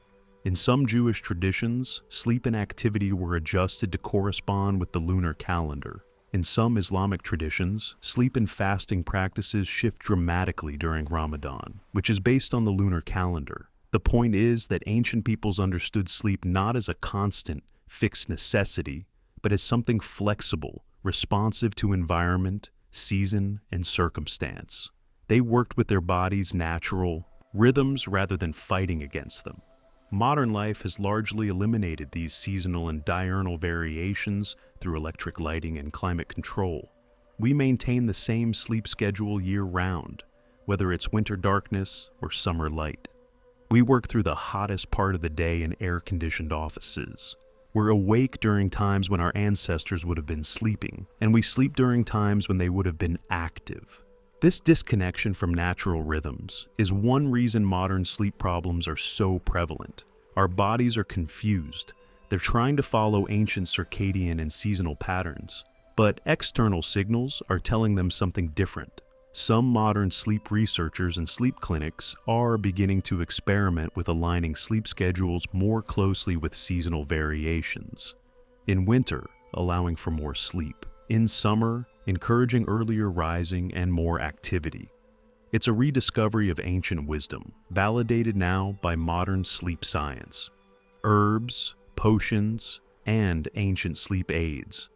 In some Jewish traditions, sleep and activity were adjusted to correspond with the lunar calendar. In some Islamic traditions, sleep and fasting practices shift dramatically during Ramadan, which is based on the lunar calendar. The point is that ancient peoples understood sleep not as a constant, fixed necessity, but as something flexible, responsive to environment, season, and circumstance. They worked with their body's natural rhythms rather than fighting against them. Modern life has largely eliminated these seasonal and diurnal variations through electric lighting and climate control. We maintain the same sleep schedule year-round, whether it's winter darkness or summer light. We work through the hottest part of the day in air-conditioned offices. We're awake during times when our ancestors would have been sleeping, and we sleep during times when they would have been active. This disconnection from natural rhythms is one reason modern sleep problems are so prevalent. Our bodies are confused. They're trying to follow ancient circadian and seasonal patterns, but external signals are telling them something different. Some modern sleep researchers and sleep clinics are beginning to experiment with aligning sleep schedules more closely with seasonal variations. In winter, allowing for more sleep. In summer, encouraging earlier rising and more activity. It's a rediscovery of ancient wisdom, validated now by modern sleep science. Herbs, potions, and ancient sleep aids.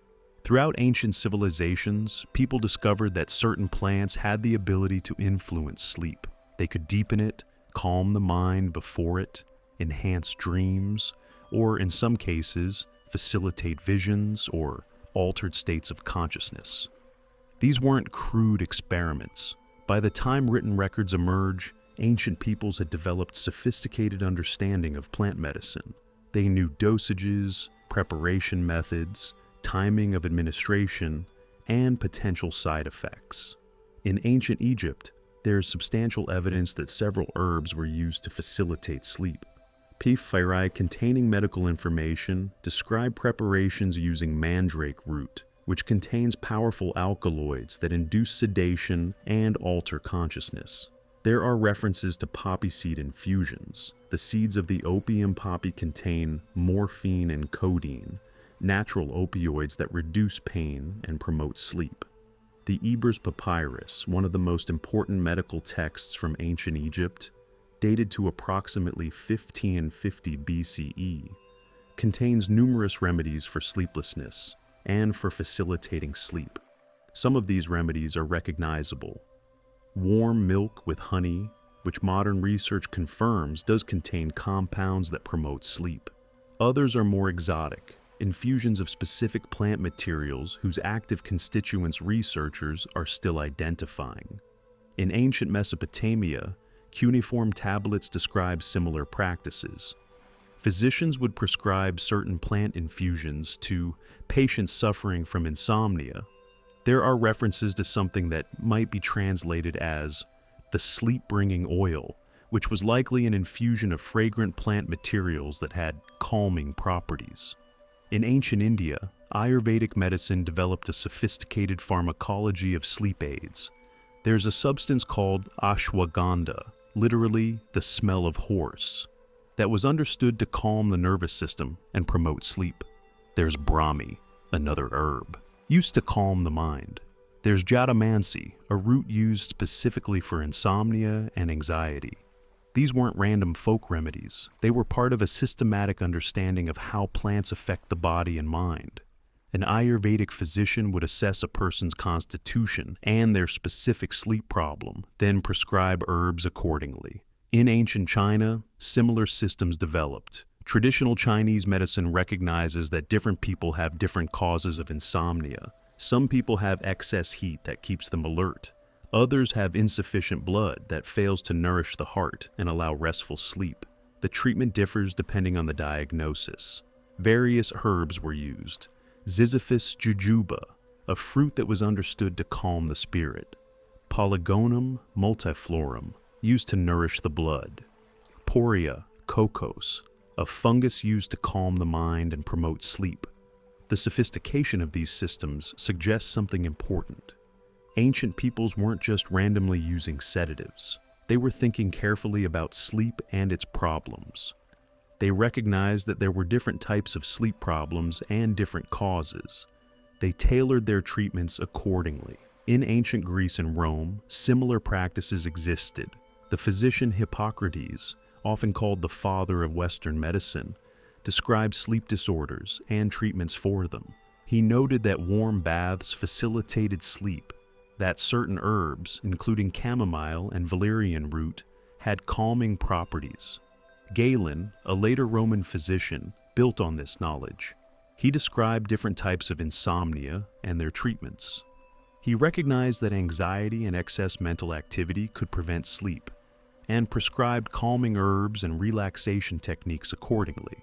Throughout ancient civilizations, people discovered that certain plants had the ability to influence sleep. They could deepen it, calm the mind before it, enhance dreams, or in some cases, facilitate visions or altered states of consciousness. These weren't crude experiments. By the time written records emerge, ancient peoples had developed sophisticated understanding of plant medicine. They knew dosages, preparation methods, timing of administration, and potential side effects. In ancient Egypt, there is substantial evidence that several herbs were used to facilitate sleep. Papyri containing medical information describe preparations using mandrake root, which contains powerful alkaloids that induce sedation and alter consciousness. There are references to poppy seed infusions. The seeds of the opium poppy contain morphine and codeine, natural opioids that reduce pain and promote sleep. The Ebers Papyrus, one of the most important medical texts from ancient Egypt, dated to approximately 1550 BCE, contains numerous remedies for sleeplessness and for facilitating sleep. Some of these remedies are recognizable. Warm milk with honey, which modern research confirms does contain compounds that promote sleep. Others are more exotic, infusions of specific plant materials whose active constituents researchers are still identifying. In ancient Mesopotamia, cuneiform tablets describe similar practices. Physicians would prescribe certain plant infusions to patients suffering from insomnia. There are references to something that might be translated as the sleep-bringing oil, which was likely an infusion of fragrant plant materials that had calming properties. In ancient India, Ayurvedic medicine developed a sophisticated pharmacology of sleep aids. There's a substance called ashwagandha, literally the smell of horse, that was understood to calm the nervous system and promote sleep. There's Brahmi, another herb, used to calm the mind. There's Jatamansi, a root used specifically for insomnia and anxiety. These weren't random folk remedies. They were part of a systematic understanding of how plants affect the body and mind. An Ayurvedic physician would assess a person's constitution and their specific sleep problem, then prescribe herbs accordingly. In ancient China, similar systems developed. Traditional Chinese medicine recognizes that different people have different causes of insomnia. Some people have excess heat that keeps them alert. Others have insufficient blood that fails to nourish the heart and allow restful sleep. The treatment differs depending on the diagnosis. Various herbs were used. Ziziphus jujube, a fruit that was understood to calm the spirit. Polygonum multiflorum, used to nourish the blood. Poria cocos, a fungus used to calm the mind and promote sleep. The sophistication of these systems suggests something important. Ancient peoples weren't just randomly using sedatives. They were thinking carefully about sleep and its problems. They recognized that there were different types of sleep problems and different causes. They tailored their treatments accordingly. In ancient Greece and Rome, similar practices existed. The physician Hippocrates, often called the father of Western medicine, described sleep disorders and treatments for them. He noted that warm baths facilitated sleep, that certain herbs, including chamomile and valerian root, had calming properties. Galen, a later Roman physician, built on this knowledge. He described different types of insomnia and their treatments. He recognized that anxiety and excess mental activity could prevent sleep, and prescribed calming herbs and relaxation techniques accordingly.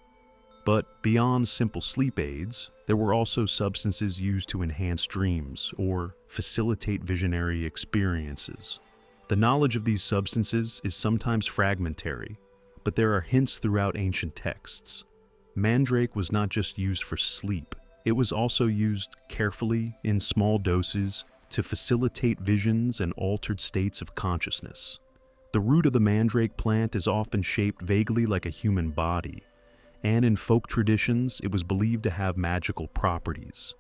But beyond simple sleep aids, there were also substances used to enhance dreams or facilitate visionary experiences. The knowledge of these substances is sometimes fragmentary, but there are hints throughout ancient texts. Mandrake was not just used for sleep, it was also used carefully in small doses to facilitate visions and altered states of consciousness. The root of the mandrake plant is often shaped vaguely like a human body, and in folk traditions it was believed to have magical properties.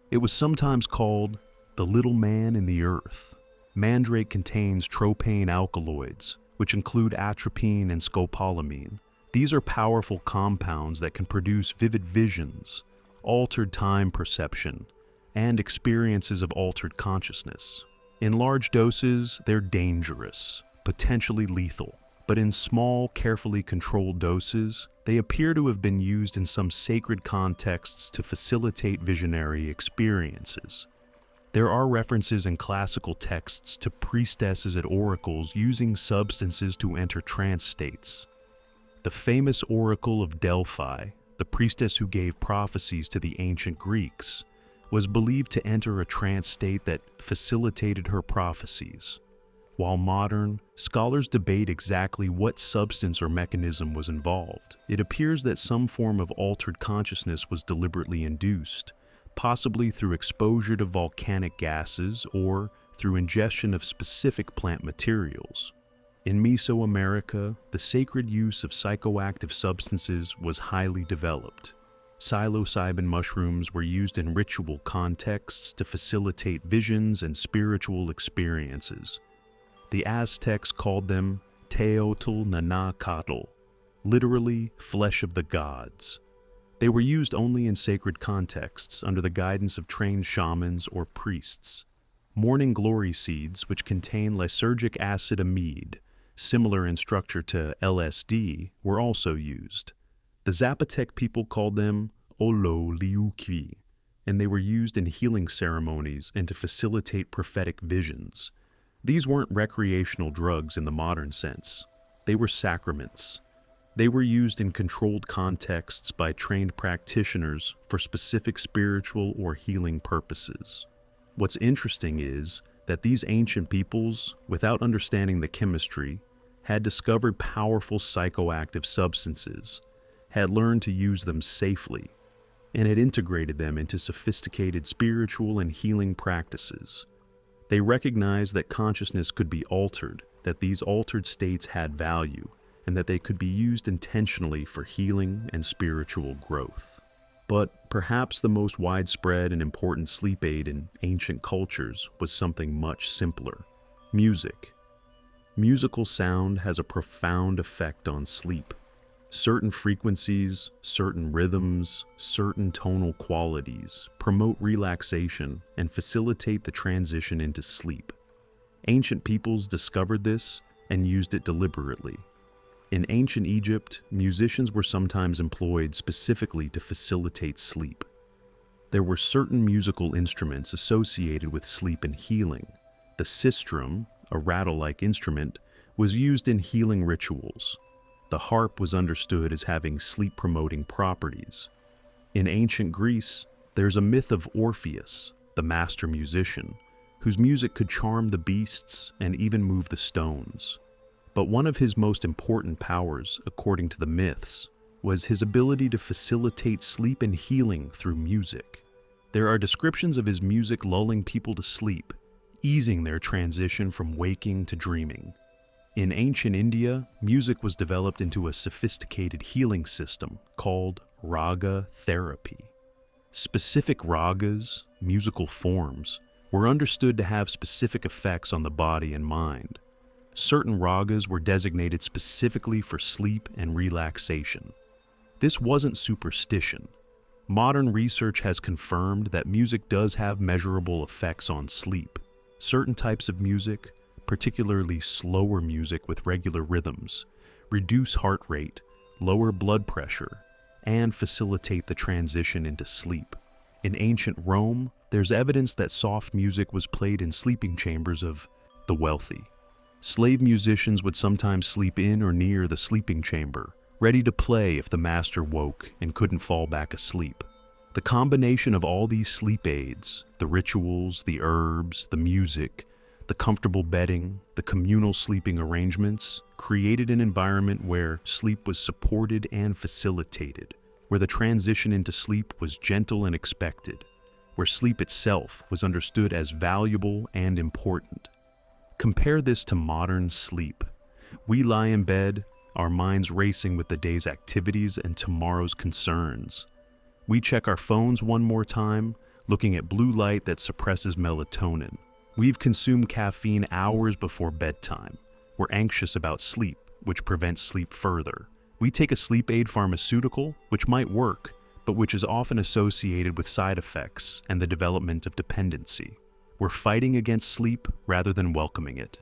It was sometimes called the little man in the earth. Mandrake contains tropane alkaloids, which include atropine and scopolamine. These are powerful compounds that can produce vivid visions, altered time perception, and experiences of altered consciousness. In large doses, they're dangerous, potentially lethal, but in small, carefully controlled doses, they appear to have been used in some sacred contexts to facilitate visionary experiences. There are references in classical texts to priestesses at oracles using substances to enter trance states. The famous oracle of Delphi, the priestess who gave prophecies to the ancient Greeks, was believed to enter a trance state that facilitated her prophecies. While modern, scholars debate exactly what substance or mechanism was involved. It appears that some form of altered consciousness was deliberately induced, possibly through exposure to volcanic gases or through ingestion of specific plant materials. In Mesoamerica, the sacred use of psychoactive substances was highly developed. Psilocybin mushrooms were used in ritual contexts to facilitate visions and spiritual experiences. The Aztecs called them Teotihuacanal, literally flesh of the gods. They were used only in sacred contexts under the guidance of trained shamans or priests. Morning glory seeds, which contain lysergic acid amide, similar in structure to LSD, were also used. The Zapotec people called them Ololiuqui, and they were used in healing ceremonies and to facilitate prophetic visions. These weren't recreational drugs in the modern sense. They were sacraments. They were used in controlled contexts by trained practitioners for specific spiritual or healing purposes. What's interesting is that these ancient peoples, without understanding the chemistry, had discovered powerful psychoactive substances, had learned to use them safely, and had integrated them into sophisticated spiritual and healing practices. They recognized that consciousness could be altered, that these altered states had value, and that they could be used intentionally for healing and spiritual growth. But perhaps the most widespread and important sleep aid in ancient cultures was something much simpler: music. Musical sound has a profound effect on sleep. Certain frequencies, certain rhythms, certain tonal qualities promote relaxation and facilitate the transition into sleep. Ancient peoples discovered this and used it deliberately. In ancient Egypt, musicians were sometimes employed specifically to facilitate sleep. There were certain musical instruments associated with sleep and healing. The sistrum, a rattle-like instrument, was used in healing rituals. The harp was understood as having sleep-promoting properties. In ancient Greece, there's a myth of Orpheus, the master musician, whose music could charm the beasts and even move the stones. But one of his most important powers, according to the myths, was his ability to facilitate sleep and healing through music. There are descriptions of his music lulling people to sleep, easing their transition from waking to dreaming. In ancient India, music was developed into a sophisticated healing system called raga therapy. Specific ragas, musical forms, were understood to have specific effects on the body and mind. Certain ragas were designated specifically for sleep and relaxation. This wasn't superstition. Modern research has confirmed that music does have measurable effects on sleep. Certain types of music, particularly slower music with regular rhythms, reduce heart rate, lower blood pressure, and facilitate the transition into sleep. In ancient Rome, there's evidence that soft music was played in sleeping chambers of the wealthy. Slave musicians would sometimes sleep in or near the sleeping chamber, ready to play if the master woke and couldn't fall back asleep. The combination of all these sleep aids, the rituals, the herbs, the music, the comfortable bedding, the communal sleeping arrangements, created an environment where sleep was supported and facilitated, where the transition into sleep was gentle and expected, where sleep itself was understood as valuable and important. Compare this to modern sleep. We lie in bed, our minds racing with the day's activities and tomorrow's concerns. We check our phones one more time, looking at blue light that suppresses melatonin. We've consumed caffeine hours before bedtime. We're anxious about sleep, which prevents sleep further. We take a sleep aid pharmaceutical, which might work, but which is often associated with side effects and the development of dependency. We're fighting against sleep rather than welcoming it.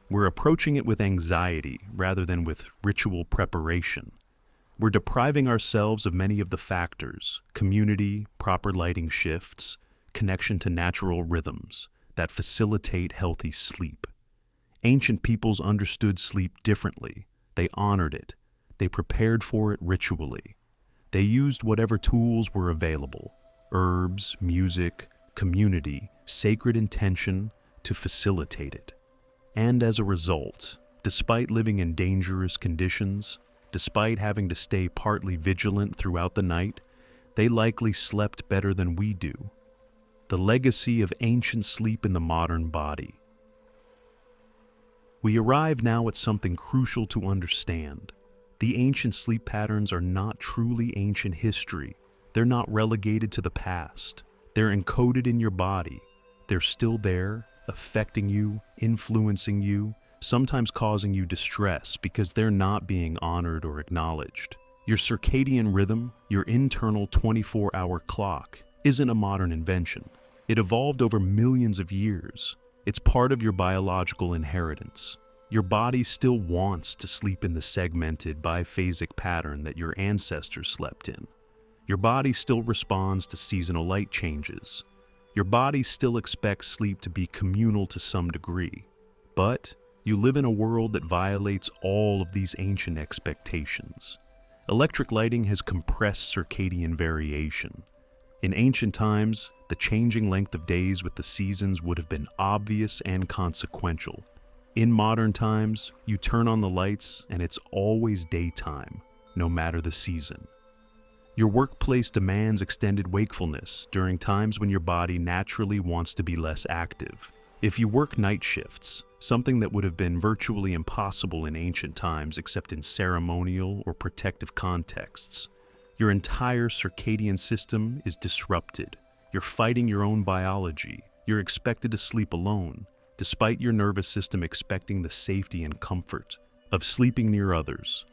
We're approaching it with anxiety rather than with ritual preparation. We're depriving ourselves of many of the factors, community, proper lighting shifts, connection to natural rhythms, that facilitate healthy sleep. Ancient peoples understood sleep differently. They honored it. They prepared for it ritually. They used whatever tools were available, herbs, music, community, sacred intention, to facilitate it. And as a result, despite living in dangerous conditions, despite having to stay partly vigilant throughout the night, they likely slept better than we do. The legacy of ancient sleep in the modern body. We arrive now at something crucial to understand. The ancient sleep patterns are not truly ancient history. They're not relegated to the past. They're encoded in your body. They're still there, affecting you, influencing you, sometimes causing you distress because they're not being honored or acknowledged. Your circadian rhythm, your internal 24-hour clock, isn't a modern invention. It evolved over millions of years. It's part of your biological inheritance. Your body still wants to sleep in the segmented, biphasic pattern that your ancestors slept in. Your body still responds to seasonal light changes. Your body still expects sleep to be communal to some degree. But you live in a world that violates all of these ancient expectations. Electric lighting has compressed circadian variation. In ancient times, the changing length of days with the seasons would have been obvious and consequential. In modern times, you turn on the lights and it's always daytime, no matter the season. Your workplace demands extended wakefulness during times when your body naturally wants to be less active. If you work night shifts, something that would have been virtually impossible in ancient times except in ceremonial or protective contexts, your entire circadian system is disrupted. You're fighting your own biology. You're expected to sleep alone, despite your nervous system expecting the safety and comfort of sleeping near others.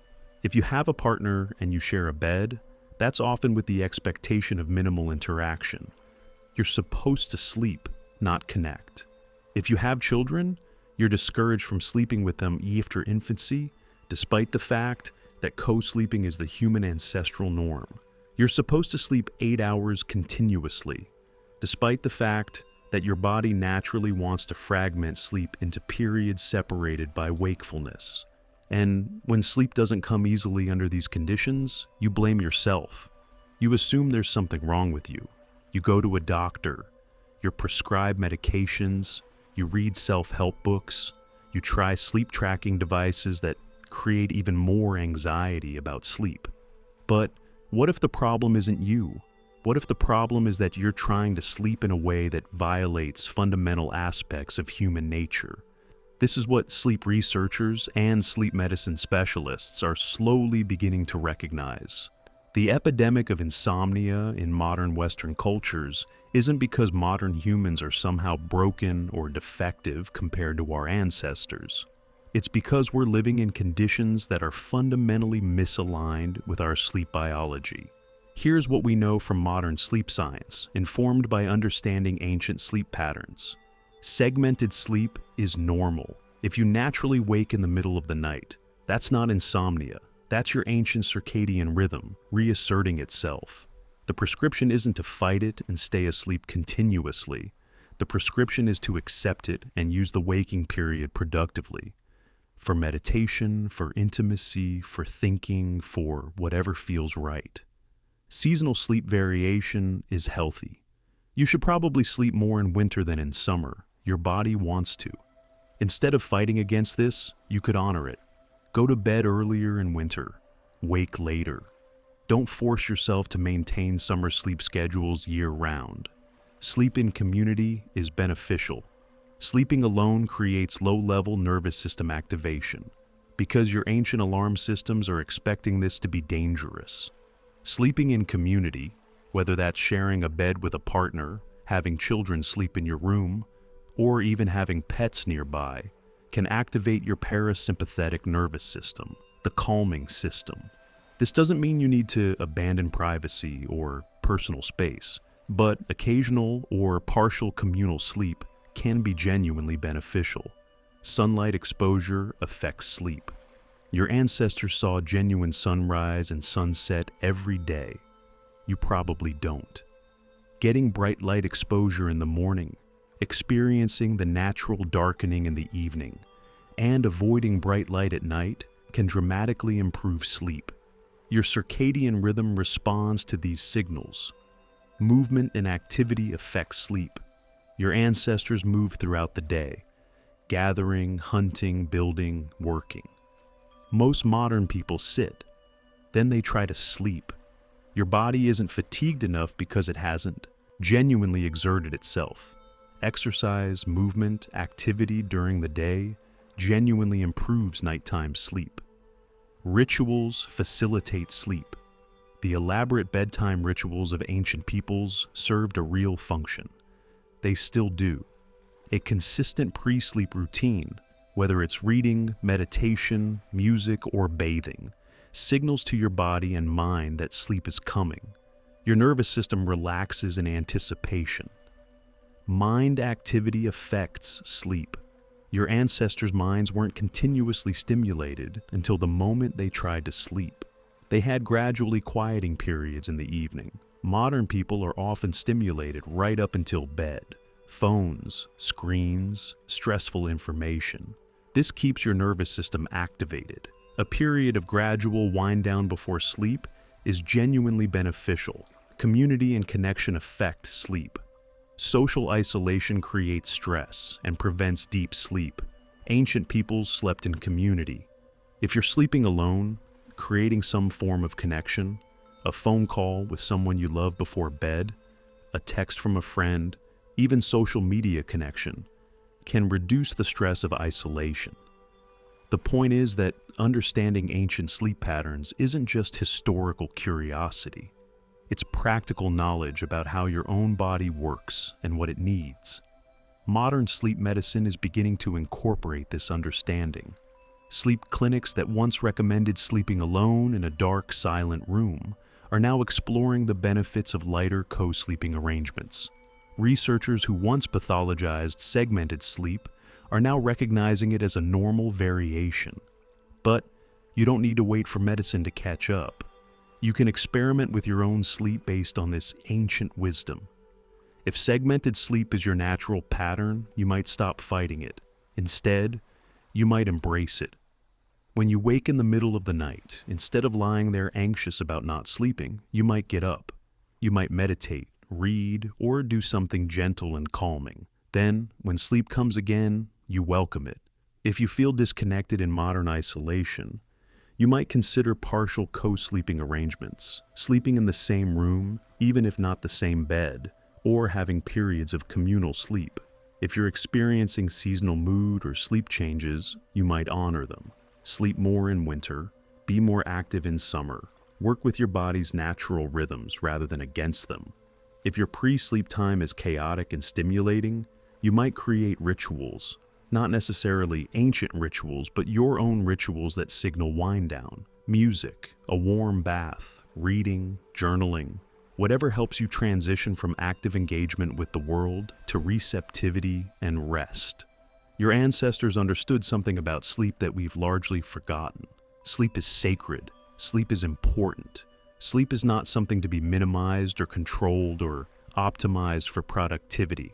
If you have a partner and you share a bed, that's often with the expectation of minimal interaction. You're supposed to sleep, not connect. If you have children, you're discouraged from sleeping with them after infancy, despite the fact that co-sleeping is the human ancestral norm. You're supposed to sleep 8 hours continuously, despite the fact that your body naturally wants to fragment sleep into periods separated by wakefulness. And when sleep doesn't come easily under these conditions, you blame yourself. You assume there's something wrong with you. You go to a doctor. You're prescribed medications. You read self-help books. You try sleep tracking devices that create even more anxiety about sleep. But what if the problem isn't you? What if the problem is that you're trying to sleep in a way that violates fundamental aspects of human nature? This is what sleep researchers and sleep medicine specialists are slowly beginning to recognize. The epidemic of insomnia in modern Western cultures isn't because modern humans are somehow broken or defective compared to our ancestors. It's because we're living in conditions that are fundamentally misaligned with our sleep biology. Here's what we know from modern sleep science, informed by understanding ancient sleep patterns. Segmented sleep is normal. If you naturally wake in the middle of the night, that's not insomnia. That's your ancient circadian rhythm reasserting itself. The prescription isn't to fight it and stay asleep continuously. The prescription is to accept it and use the waking period productively. For meditation, for intimacy, for thinking, for whatever feels right. Seasonal sleep variation is healthy. You should probably sleep more in winter than in summer. Your body wants to. Instead of fighting against this, you could honor it. Go to bed earlier in winter. Wake later. Don't force yourself to maintain summer sleep schedules year-round. Sleep in community is beneficial. Sleeping alone creates low-level nervous system activation, because your ancient alarm systems are expecting this to be dangerous. Sleeping in community, whether that's sharing a bed with a partner, having children sleep in your room, or even having pets nearby, can activate your parasympathetic nervous system, the calming system. This doesn't mean you need to abandon privacy or personal space, but occasional or partial communal sleep can be genuinely beneficial. Sunlight exposure affects sleep. Your ancestors saw genuine sunrise and sunset every day. You probably don't. Getting bright light exposure in the morning, experiencing the natural darkening in the evening, and avoiding bright light at night can dramatically improve sleep. Your circadian rhythm responds to these signals. Movement and activity affect sleep. Your ancestors moved throughout the day, gathering, hunting, building, working. Most modern people sit. Then they try to sleep. Your body isn't fatigued enough because it hasn't genuinely exerted itself. Exercise, movement, activity during the day genuinely improves nighttime sleep. Rituals facilitate sleep. The elaborate bedtime rituals of ancient peoples served a real function. They still do. A consistent pre-sleep routine, whether it's reading, meditation, music, or bathing, signals to your body and mind that sleep is coming. Your nervous system relaxes in anticipation. Mind activity affects sleep. Your ancestors' minds weren't continuously stimulated until the moment they tried to sleep. They had gradually quieting periods in the evening. Modern people are often stimulated right up until bed. Phones, screens, stressful information. This keeps your nervous system activated. A period of gradual wind down before sleep is genuinely beneficial. Community and connection affect sleep. Social isolation creates stress and prevents deep sleep. Ancient peoples slept in community. If you're sleeping alone, creating some form of connection, a phone call with someone you love before bed, a text from a friend, even social media connection, can reduce the stress of isolation. The point is that understanding ancient sleep patterns isn't just historical curiosity. It's practical knowledge about how your own body works and what it needs. Modern sleep medicine is beginning to incorporate this understanding. Sleep clinics that once recommended sleeping alone in a dark, silent room are now exploring the benefits of lighter co-sleeping arrangements. Researchers who once pathologized segmented sleep are now recognizing it as a normal variation. But you don't need to wait for medicine to catch up. You can experiment with your own sleep based on this ancient wisdom. If segmented sleep is your natural pattern, you might stop fighting it. Instead, you might embrace it. When you wake in the middle of the night, instead of lying there anxious about not sleeping, you might get up. You might meditate, read, or do something gentle and calming. Then, when sleep comes again, you welcome it. If you feel disconnected in modern isolation, You might consider partial co-sleeping arrangements, sleeping in the same room, even if not the same bed, or having periods of communal sleep. If you're experiencing seasonal mood or sleep changes, you might honor them. Sleep more in winter, be more active in summer, work with your body's natural rhythms rather than against them. If your pre-sleep time is chaotic and stimulating, you might create rituals, not necessarily ancient rituals, but your own rituals that signal wind down, music, a warm bath, reading, journaling, whatever helps you transition from active engagement with the world to receptivity and rest. Your ancestors understood something about sleep that we've largely forgotten. Sleep is sacred. Sleep is important. Sleep is not something to be minimized or controlled or optimized for productivity.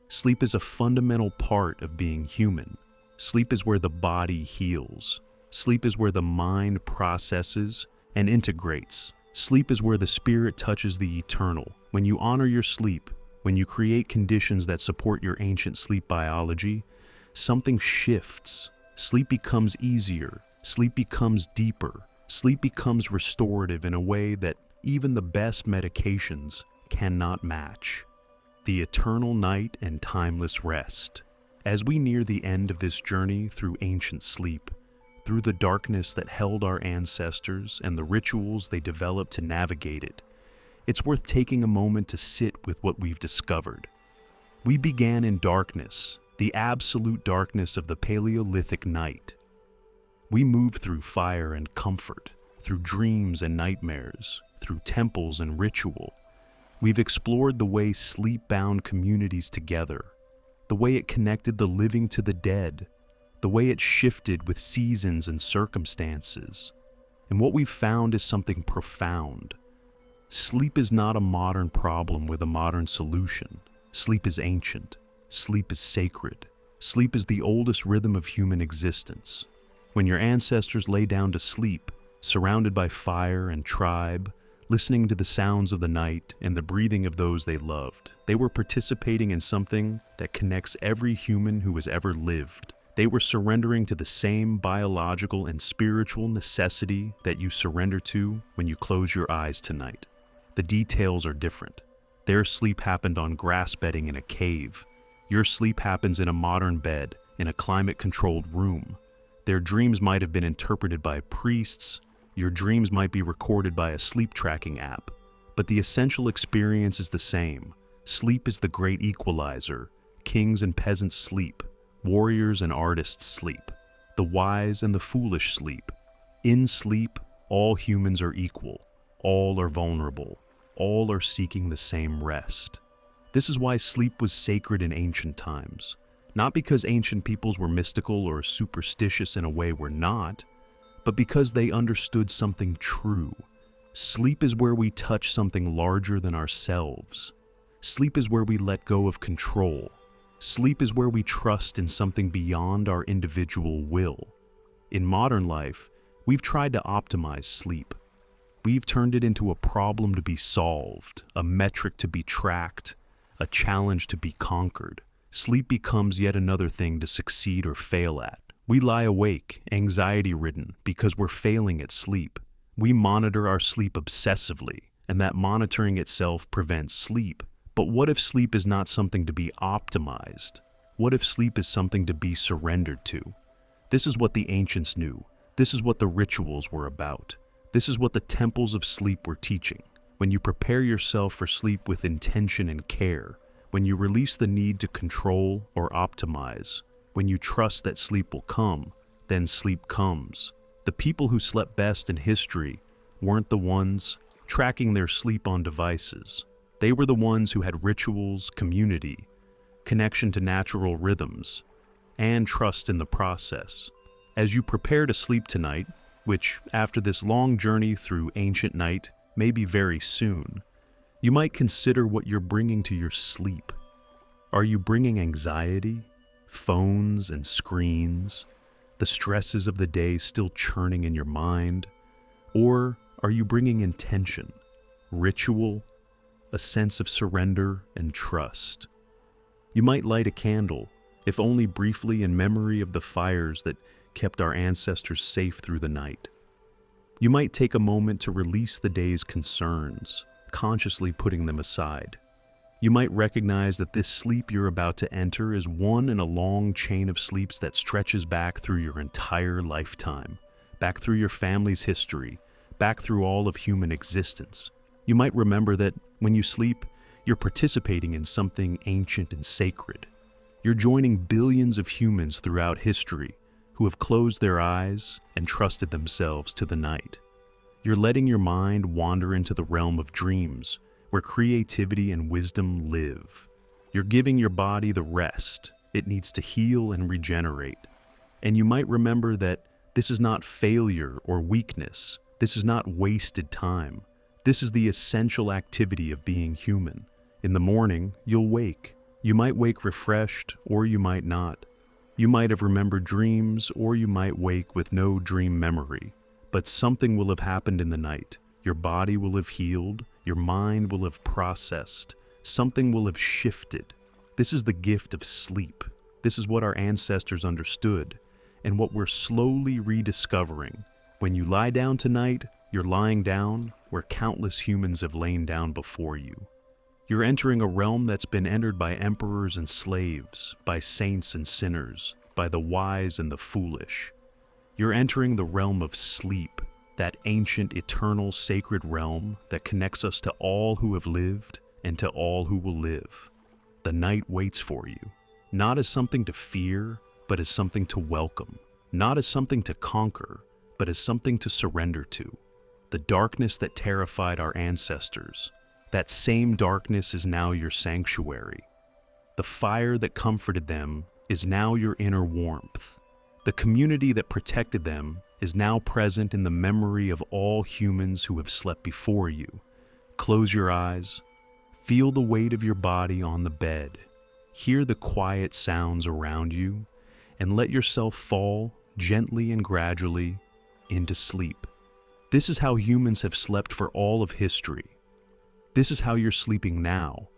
Sleep is a fundamental part of being human. Sleep is where the body heals. Sleep is where the mind processes and integrates. Sleep is where the spirit touches the eternal. When you honor your sleep, when you create conditions that support your ancient sleep biology, something shifts. Sleep becomes easier. Sleep becomes deeper. Sleep becomes restorative in a way that even the best medications cannot match. The eternal night and timeless rest. As we near the end of this journey through ancient sleep, through the darkness that held our ancestors and the rituals they developed to navigate it, it's worth taking a moment to sit with what we've discovered. We began in darkness, the absolute darkness of the Paleolithic night. We moved through fire and comfort, through dreams and nightmares, through temples and ritual. We've explored the way sleep bound communities together, the way it connected the living to the dead, the way it shifted with seasons and circumstances. And what we've found is something profound. Sleep is not a modern problem with a modern solution. Sleep is ancient. Sleep is sacred. Sleep is the oldest rhythm of human existence. When your ancestors lay down to sleep, surrounded by fire and tribe, listening to the sounds of the night and the breathing of those they loved, they were participating in something that connects every human who has ever lived. They were surrendering to the same biological and spiritual necessity that you surrender to when you close your eyes tonight. The details are different. Their sleep happened on grass bedding in a cave. Your sleep happens in a modern bed, in a climate-controlled room. Their dreams might have been interpreted by priests. Your dreams might be recorded by a sleep tracking app. But the essential experience is the same. Sleep is the great equalizer. Kings and peasants sleep. Warriors and artists sleep. The wise and the foolish sleep. In sleep, all humans are equal. All are vulnerable. All are seeking the same rest. This is why sleep was sacred in ancient times. Not because ancient peoples were mystical or superstitious in a way we're not, but because they understood something true. Sleep is where we touch something larger than ourselves. Sleep is where we let go of control. Sleep is where we trust in something beyond our individual will. In modern life, we've tried to optimize sleep. We've turned it into a problem to be solved, a metric to be tracked, a challenge to be conquered. Sleep becomes yet another thing to succeed or fail at. We lie awake, anxiety-ridden, because we're failing at sleep. We monitor our sleep obsessively, and that monitoring itself prevents sleep. But what if sleep is not something to be optimized? What if sleep is something to be surrendered to? This is what the ancients knew. This is what the rituals were about. This is what the temples of sleep were teaching. When you prepare yourself for sleep with intention and care, when you release the need to control or optimize, when you trust that sleep will come, then sleep comes. The people who slept best in history weren't the ones tracking their sleep on devices. They were the ones who had rituals, community, connection to natural rhythms, and trust in the process. As you prepare to sleep tonight, which after this long journey through ancient night may be very soon, you might consider what you're bringing to your sleep. Are you bringing anxiety, phones and screens, the stresses of the day still churning in your mind? Or are you bringing intention, ritual, a sense of surrender and trust? You might light a candle, if only briefly in memory of the fires that kept our ancestors safe through the night. You might take a moment to release the day's concerns, consciously putting them aside. You might recognize that this sleep you're about to enter is one in a long chain of sleeps that stretches back through your entire lifetime, back through your family's history, back through all of human existence. You might remember that when you sleep, you're participating in something ancient and sacred. You're joining billions of humans throughout history who have closed their eyes and trusted themselves to the night. You're letting your mind wander into the realm of dreams, where creativity and wisdom live. You're giving your body the rest it needs to heal and regenerate. And you might remember that this is not failure or weakness. This is not wasted time. This is the essential activity of being human. In the morning, you'll wake. You might wake refreshed, or you might not. You might have remembered dreams, or you might wake with no dream memory. But something will have happened in the night. Your body will have healed. Your mind will have processed. Something will have shifted. This is the gift of sleep. This is what our ancestors understood, and what we're slowly rediscovering. When you lie down tonight, you're lying down where countless humans have lain down before you. You're entering a realm that's been entered by emperors and slaves, by saints and sinners, by the wise and the foolish. You're entering the realm of sleep, that ancient, eternal, sacred realm that connects us to all who have lived and to all who will live. The night waits for you, not as something to fear, but as something to welcome, not as something to conquer, but as something to surrender to. The darkness that terrified our ancestors, that same darkness is now your sanctuary. The fire that comforted them is now your inner warmth. The community that protected them is now present in the memory of all humans who have slept before you. Close your eyes. Feel the weight of your body on the bed. Hear the quiet sounds around you, and let yourself fall gently and gradually into sleep. This is how humans have slept for all of history. This is how you're sleeping now.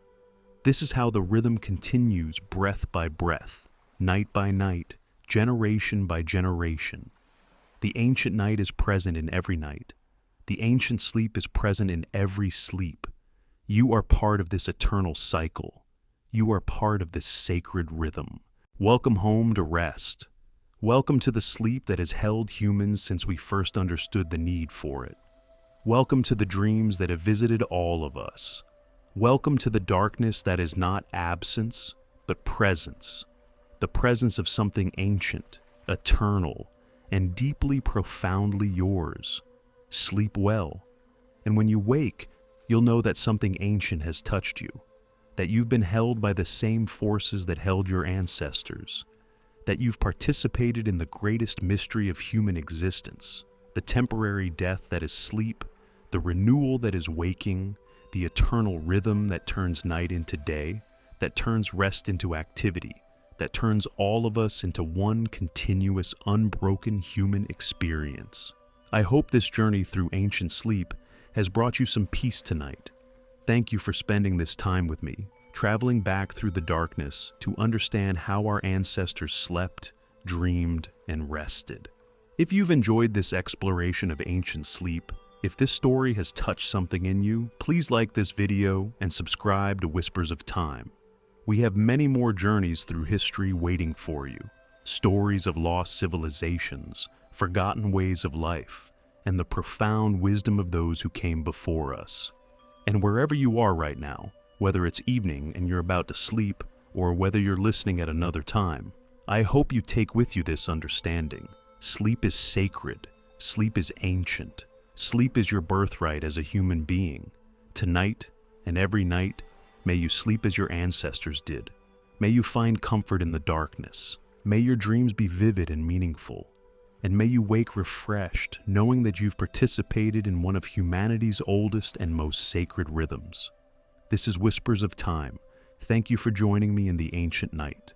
This is how the rhythm continues breath by breath, night by night, generation by generation. The ancient night is present in every night. The ancient sleep is present in every sleep. You are part of this eternal cycle. You are part of this sacred rhythm. Welcome home to rest. Welcome to the sleep that has held humans since we first understood the need for it. Welcome to the dreams that have visited all of us. Welcome to the darkness that is not absence, but presence. The presence of something ancient, eternal, and deeply, profoundly yours. Sleep well. And when you wake, you'll know that something ancient has touched you, that you've been held by the same forces that held your ancestors, that you've participated in the greatest mystery of human existence, the temporary death that is sleep, the renewal that is waking, the eternal rhythm that turns night into day, that turns rest into activity, that turns all of us into one continuous, unbroken human experience. I hope this journey through ancient sleep has brought you some peace tonight. Thank you for spending this time with me, traveling back through the darkness to understand how our ancestors slept, dreamed, and rested. If you've enjoyed this exploration of ancient sleep, if this story has touched something in you, please like this video and subscribe to Whispers of Time. We have many more journeys through history waiting for you. Stories of lost civilizations, forgotten ways of life, and the profound wisdom of those who came before us. And wherever you are right now, whether it's evening and you're about to sleep, or whether you're listening at another time, I hope you take with you this understanding. Sleep is sacred. Sleep is ancient. Sleep is your birthright as a human being. Tonight and every night, may you sleep as your ancestors did. May you find comfort in the darkness. May your dreams be vivid and meaningful. And may you wake refreshed, knowing that you've participated in one of humanity's oldest and most sacred rhythms. This is Whispers of Time. Thank you for joining me in the ancient night.